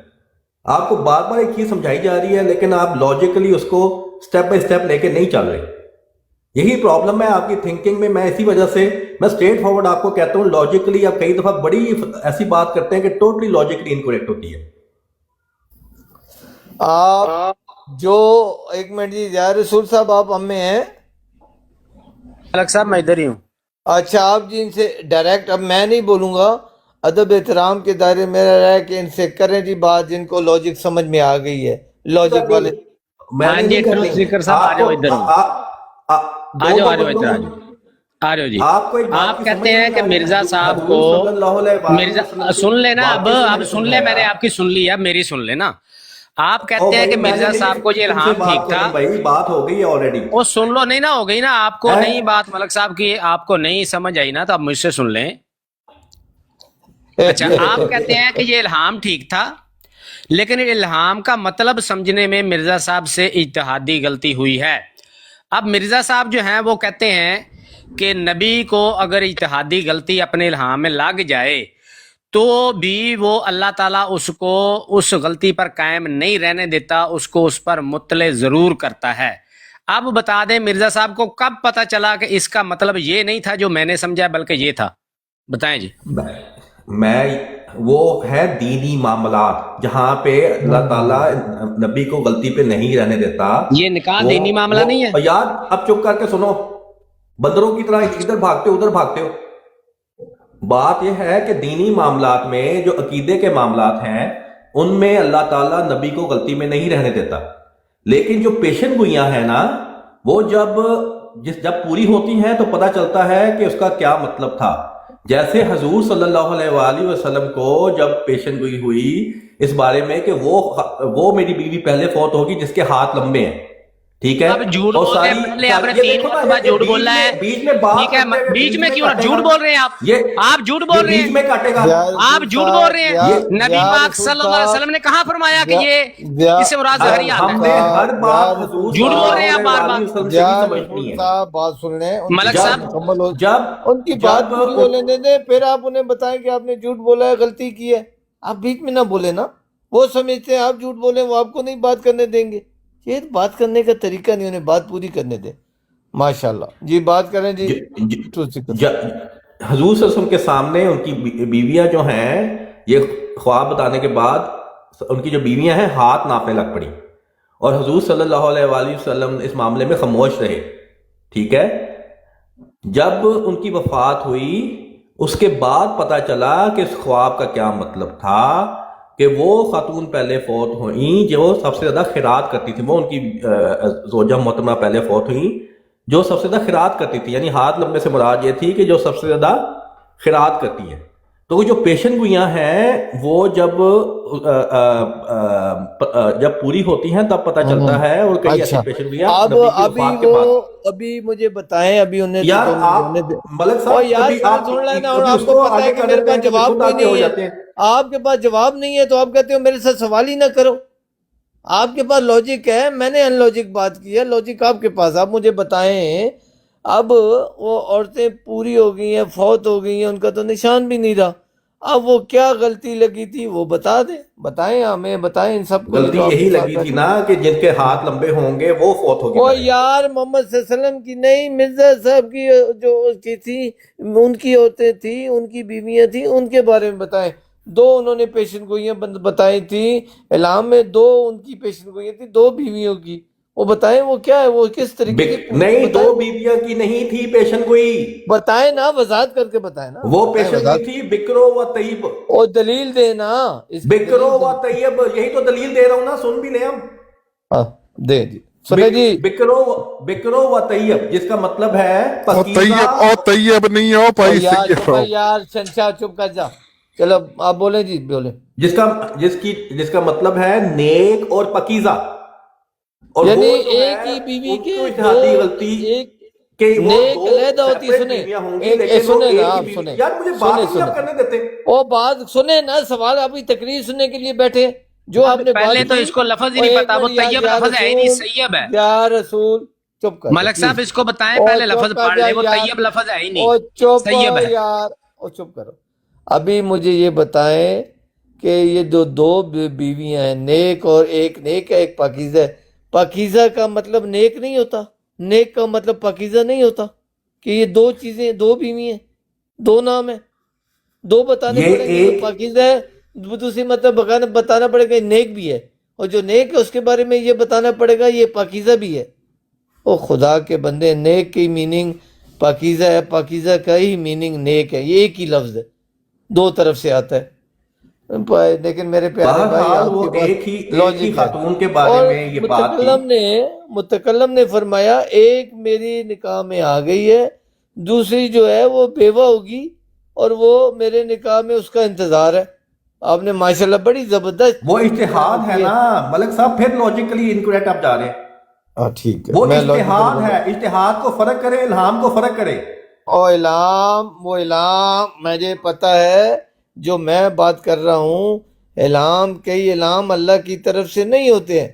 آپ کو بار بار ایک چیز سمجھائی جا رہی ہے لیکن آپ لاجیکلی اس کو سٹیپ بائی سٹیپ لے کے نہیں چل رہے، یہی پرابلم ہے آپ کی تھنکنگ میں۔ میں اسی وجہ سے میں اسٹریٹ فارورڈ آپ کو کہتا ہوں، لاجیکلی آپ کئی دفعہ بڑی ایسی بات کرتے ہیں کہ ٹوٹلی لاجیکلی انکریکٹ ہوتی ہے۔ آپ جو ایک منٹ جی، یا رسول صاحب آپ ہم میں ہیں؟ ملک صاحب میں ادھر ہی ہوں۔ اچھا، آپ جی ان سے ڈائریکٹ، اب میں نہیں بولوں گا، ادب احترام کے دائرے میں رہ ہے کہ ان سے کریں جی بات جن کو لاجک سمجھ میں آ گئی ہے، لاجک والے۔ میں ہاں نے جی، نہیں ٹروتھ کرنی سیکر صاحب آ جاؤ ادھر ہوں، آ جاؤ ادھر آ جاؤ، آ رہے ہو جی۔ آپ کو ایک بات آپ کی کہتے سمجھ ہیں نہیں کہ آ رہی، مرزا صاحب کو، حضور صلی اللہ علیہ وآلہ مرزا وسلم کی سن لینا، باتیں سے اب میں سن لے، میں نے سمجھایا۔ آپ کی سن لی، اب میری سن لینا۔ آپ کہتے ہیں بھائی کہ میں نے مرزا نہیں صاحب کو یہ تم سے الہام بات ٹھیک تھا، کرنی، بھائی بات ہو گئی ہے آلریڈی۔ وہ سن لو، نہیں نہ ہو گئی نا، آپ کو نہیں بات ملک صاحب کی، آپ کو نہیں سمجھ آئی نا، تو آپ مجھ سے سن لیں۔ اچھا، آپ کہتے ہیں کہ یہ الہام ٹھیک تھا، لیکن الہام کا مطلب سمجھنے میں مرزا صاحب سے اجتہادی غلطی ہوئی ہے۔ اب مرزا صاحب جو ہیں وہ کہتے ہیں کہ نبی کو اگر اجتہادی غلطی اپنے الہام میں لگ جائے تو بھی وہ اللہ تعالیٰ اس کو اس غلطی پر قائم نہیں رہنے دیتا، اس کو اس پر مطلع ضرور کرتا ہے۔ اب بتا دیں مرزا صاحب کو کب پتہ چلا کہ اس کا مطلب یہ نہیں تھا جو میں نے سمجھا، بلکہ یہ تھا؟ بتائیں جی۔ میں وہ ہے دینی معاملات جہاں پہ اللہ تعالیٰ نبی کو غلطی پہ نہیں رہنے دیتا، یہ نکاح دینی معاملہ نہیں ہے؟ یار اب چپ کر کے سنو، بندروں کی طرح ادھر بھاگتے ہو ادھر بھاگتے ہو۔ بات یہ ہے کہ دینی معاملات میں جو عقیدے کے معاملات ہیں ان میں اللہ تعالیٰ نبی کو غلطی میں نہیں رہنے دیتا، لیکن جو پیشن گوئیاں ہیں نا وہ جب پوری ہوتی ہیں تو پتہ چلتا ہے کہ اس کا کیا مطلب تھا۔ جیسے حضور صلی اللہ علیہ وآلہ وسلم کو جب پیشن گوئی ہوئی اس بارے میں کہ وہ میری بیوی پہلے فوت ہوگی جس کے ہاتھ لمبے ہیں، ٹھیک ہے اب جھوٹ اور بول رہے ہیں، پہلے آپ نے یہ 3 دیکھو نا، مرتبہ یہ جھوٹ بولا ہے، بیچ میں بات ٹھیک ہے، کرتے ہوئے بیچ میں کیوں کاٹے جھوٹ گا۔ بول رہے ہیں آپ جھوٹ بول رہے بیچ میں ہیں، کاٹے گا۔ آپ جھوٹ بول رہے ہیں۔ نبی پاک صلی اللہ علیہ وسلم نے کہاں فرمایا کہ یہ اس سے مراد ظاہری حال ہم ہے؟ نے ہر بات حضور جھوٹ بول رہے ہیں آپ بار بار۔ وسلم سے بھی سمجھنی ہے۔ صاحب بات سن لیں، ان کی ملک بات صاحب، مکمل ہو، جب ان کی بات پوری ہو لینے دیں، پھر آپ انہیں بتائیں کہ آپ نے جھوٹ بولا ہے، غلطی کی ہے۔ آپ بیچ میں نہ بولے نا، وہ سمجھتے ہیں آپ جھوٹ بولیں، وہ آپ کو نہیں بات کرنے دیں گے۔ یہ بات کرنے کا طریقہ نہیں، انہیں بات پوری کرنے دیں۔ ماشاءاللہ جی، بات کریں جی۔ حضور صلی اللہ علیہ وسلم کے سامنے ان کی بیویاں جو ہیں، یہ خواب بتانے کے بعد ان کی جو بیویاں ہیں ہاتھ ناپنے لگ پڑی، اور حضور صلی اللہ علیہ وآلہ وسلم اس معاملے میں خاموش رہے، ٹھیک ہے۔ جب ان کی وفات ہوئی اس کے بعد پتہ چلا کہ اس خواب کا کیا مطلب تھا، کہ وہ خاتون پہلے فوت ہوئیں جو سب سے زیادہ خیرات کرتی تھی، وہ ان کی زوجہ محترمہ پہلے فوت ہوئیں جو سب سے زیادہ خیرات کرتی تھی، یعنی ہاتھ لمبے سے مراد یہ تھی کہ جو سب سے زیادہ خیرات کرتی ہیں۔ تو وہ جو پیشن گوئیاں ہیں وہ جب پوری ہوتی ہیں تب پتہ چلتا ہے، اور کئی ایسی پیشن گوئیاں نبی کی وفات کے بعد۔ ابھی مجھے بتائیں، ابھی انہیں یار آپ ملک صاحب یار سن لینا، اور آپ کو پتہ ہے کہ میرے پاس جواب کوئی نہیں ہے، آپ کے پاس جواب نہیں ہے تو آپ کہتے ہو میرے ساتھ سوال ہی نہ کرو۔ آپ کے پاس لاجک ہے، میں نے ان لاجک بات کی ہے، لاجک آپ کے پاس۔ آپ مجھے بتائیں، اب وہ عورتیں پوری ہو گئی ہیں، فوت ہو گئی ہیں، ان کا تو نشان بھی نہیں رہا، اب وہ کیا غلطی لگی تھی وہ بتا دیں، بتائیں ہمیں، بتائیں ان سب کو۔ غلطی یہی لگی تھی نا کہ جن کے ہاتھ لمبے ہوں گے وہ فوت ہو وہ گئے۔ یار محمد صلی اللہ علیہ وسلم کی نہیں، مرزا صاحب کی جو اس کی تھی، ان کی عورتیں تھیں، ان کی بیویاں تھیں، ان کے بارے میں بتائیں۔ 2 انہوں نے پیشن گوئیاں بتائی تھیں اعلام میں، 2 ان کی پیشن گوئیاں تھیں، 2 بیویوں کی، وہ بتائیں وہ کیا ہے، وہ کس طریقے کی نہیں، 2 بیویاں کی نہیں تھی پیشن گوئی، بتائیں نا، وضاحت کر کے بتائیں نا۔ وہ پیشن گوئی تھی بکرو و طیب۔ اور دلیل دینا، بکرو و طیب، یہی تو دلیل دے رہا ہوں نا، سن بھی لیں ہم۔ دے جی سنے جی۔ بکرو و طیب جس کا مطلب ہے طیب نہیں ہو بھائی، سید ہو۔ یار شنشاہ چپ کر جا، چلو آپ بولیں جی، بولیں۔ جس کا مطلب ہے نیک اور پکیزہ، اور یعنی وہ جو ایک ہے ہی بیوی ان کے کو اجتہادی غلطی کہ وہ نیک 2 علیحدہ ہوتی، separate سنیں بیویاں ہوں گی، ایک لیکن وہ سنیں ایک نا، ہی آپ بیوی۔ سنیں، یار مجھے بات نہیں آپ کرنے دیتے۔ وہ بات سنیں نا، سوال ابھی تقریر سننے کے لیے بیٹھے، جو آپ نے پہلے بات تو کی، اس کو لفظ ہی نہیں پتا، وہ طیب لفظ ہے ہی نہیں، سیب ہے۔ یا رسول چپ کر ملک صاحب اس کو بتائیں، پہلے لفظ پڑھ لیں، وہ طیب لفظ ہے ہی نہیں، چپ سیب ہے۔ یار، چپ کرو۔ ابھی مجھے یہ بتائیں کہ یہ جو 2 بیویاں ہیں، نیک اور ایک نیک ہے، ایک پاکیزہ ہے، پاکیزہ کا مطلب نیک نہیں ہوتا، نیک کا مطلب پاکیزہ نہیں ہوتا، کہ یہ 2 چیزیں، 2 بیوی ہیں، 2 نام ہیں، 2 بتانے پڑیں گے۔ جو پاکیزہ ہے دوسری مطلب بتانا پڑے گا نیک بھی ہے، اور جو نیک ہے اس کے بارے میں یہ بتانا پڑے گا یہ پاکیزہ بھی ہے۔ او خدا کے بندے، نیک کی میننگ پاکیزہ ہے، پاکیزہ کا ہی میننگ نیک ہے، یہ ایک ہی لفظ ہے، 2 طرف سے آتا ہے۔ لیکن میرے پیارے بھائی، آپ وہ کے ایک ہی پاس لاجک ہے، خاتون کے بارے اور میں یہ بات تھی۔ متکلم نے فرمایا ایک میری نکاح میں آ گئی ہے، دوسری جو ہے وہ بیوہ ہوگی، اور وہ میرے نکاح میں اس کا انتظار ہے۔ آپ نے ماشاءاللہ بڑی زبردست، وہ اجتہاد ہے نا ملک صاحب، پھر لاجیکلی انکریکٹ آپ جا رہے ہیں۔ ٹھیک ہے، وہ اجتہاد ہے، اجتہاد کو فرق کرے، الہام کو فرق کرے۔ وہ الہام مجھے پتہ ہے، جو میں بات کر رہا ہوں، کئی الہام اللہ کی طرف سے نہیں ہوتے ہیں۔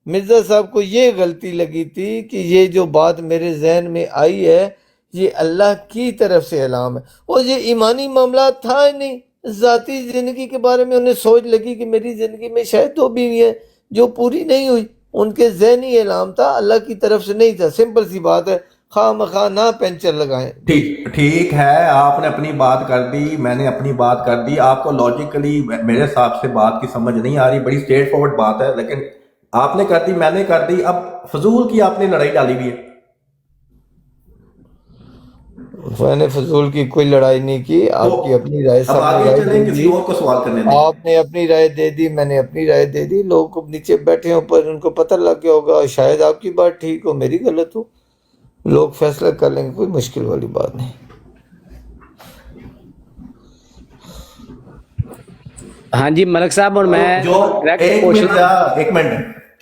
مرزا صاحب کو یہ غلطی لگی تھی کہ یہ جو بات میرے ذہن میں آئی ہے یہ اللہ کی طرف سے الہام ہے، اور یہ ایمانی معاملات تھا ہی نہیں، ذاتی زندگی کے بارے میں انہیں سوچ لگی کہ میری زندگی میں شاید 2 بیوی ہیں جو پوری نہیں ہوئی، ان کے ذہنی الہام تھا، اللہ کی طرف سے نہیں تھا۔ سمپل سی بات ہے، خواہ مخواہ نہ پینچر لگائیں۔ ٹھیک ہے، آپ نے اپنی بات کر دی، میں نے اپنی بات کر دی، آپ کو لاجیکلی میرے حساب سے بات کی سمجھ نہیں آ رہی، بڑی اسٹریٹ فارورڈ بات ہے، لیکن آپ نے کر دی، میں نے کر دی، اب فضول کی آپ نے لڑائی ڈالی ہوئی ہے۔ میں نے فضول کی کوئی لڑائی نہیں کی، آپ کی اپنی رائے، اب آگے چلیں، کسی اور کو سوال کرنے دیں۔ آپ نے اپنی رائے دے دی، میں نے اپنی رائے دے دی، لوگ کو نیچے بیٹھے ہیں اوپر، ان کو پتہ لگ گیا ہوگا، شاید آپ کی بات ٹھیک ہو، میری غلط ہو، لوگ فیصلہ کر لیں گے، کوئی مشکل والی بات نہیں۔ ہاں جی ملک صاحب، اور میں ایک منٹ،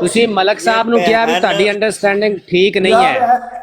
ਤੁਸੀਂ ਮਲਕ ਸਾਹਿਬ ਨੂੰ ਕਿਹਾ ਵੀ ਤੁਹਾਡੀ ਅੰਡਰਸਟੈਂਡਿੰਗ ਠੀਕ ਨਹੀਂ ਹੈ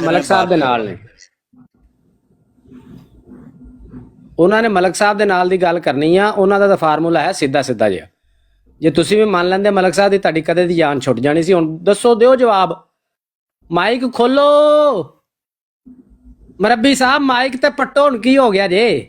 ਮਲਕ ਸਾਹਿਬ ਦੇ ਨਾਲ ਨੇ। ਉਹਨਾਂ ਨੇ ਮਲਕ ਸਾਹਿਬ ਦੇ ਨਾਲ ਦੀ ਗੱਲ ਕਰਨੀ ਆ, ਉਹਨਾਂ ਦਾ ਤਾਂ ਫਾਰਮੂਲਾ ਹੈ ਸਿੱਧਾ ਸਿੱਧਾ ਜਿਹਾ। ਜੇ ਤੁਸੀਂ ਵੀ ਮੰਨ ਲੈਂਦੇ ਮਲਕ ਸਾਹਿਬ ਦੀ ਤੁਹਾਡੀ ਕਦੇ ਦੀ ਜਾਨ ਛੁੱਟ ਜਾਣੀ ਸੀ। ਹੁਣ ਦੱਸੋ, ਦਿਓ ਜਵਾਬ। ਮਾਈਕ ਖੋਲੋ ਮਰਬੀ ਸਾਹਿਬ, ਮਾਈਕ ਤੇ ਪੱਟੋ। ਹੁਣ ਕੀ ਹੋ ਗਿਆ ਜੇ?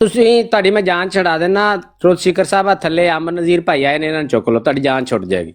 ਤੁਸੀਂ ਤੁਹਾਡੀ ਮੈਂ ਜਾਨ ਛਡਾ ਦੇਣਾ। ਰੋਜ਼ ਸਿਕਰ ਸਾਹਿਬ ਆ ਥੱਲੇ ਅਮਨ ਨਜ਼ੀਰ ਭਾਈ ਆਏ ਨੇ, ਇਹਨਾਂ ਨੂੰ ਚੁੱਕ ਲਓ, ਤੁਹਾਡੀ ਜਾਨ ਛੁੱਟ ਜਾਏਗੀ।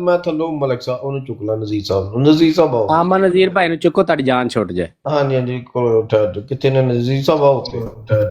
ਮੈਂ ਥੱਲੋਂ ਮਲਕ ਸਾਹਿਬ ਉਹਨੂੰ ਚੁੱਕ ਲਾ। ਨਜ਼ੀਰ ਸਾਹਿਬ ਨੂੰ, ਨਜ਼ੀਰ ਸਾਹਿਬ ਆਓ। ਅਮਨ ਨਜ਼ੀਰ ਭਾਈ ਨੂੰ ਚੁੱਕੋ, ਤੁਹਾਡੀ ਜਾਨ ਛੁੱਟ ਜਾਏ। ਹਾਂਜੀ ਹਾਂਜੀ ਕੋਲ ਠਹਿਰ। ਕਿਤੇ ਨੇ ਨਜ਼ੀਰ ਸਾਹਿਬ ਆਓ ਉੱਤੇ ਠਹਿਰ।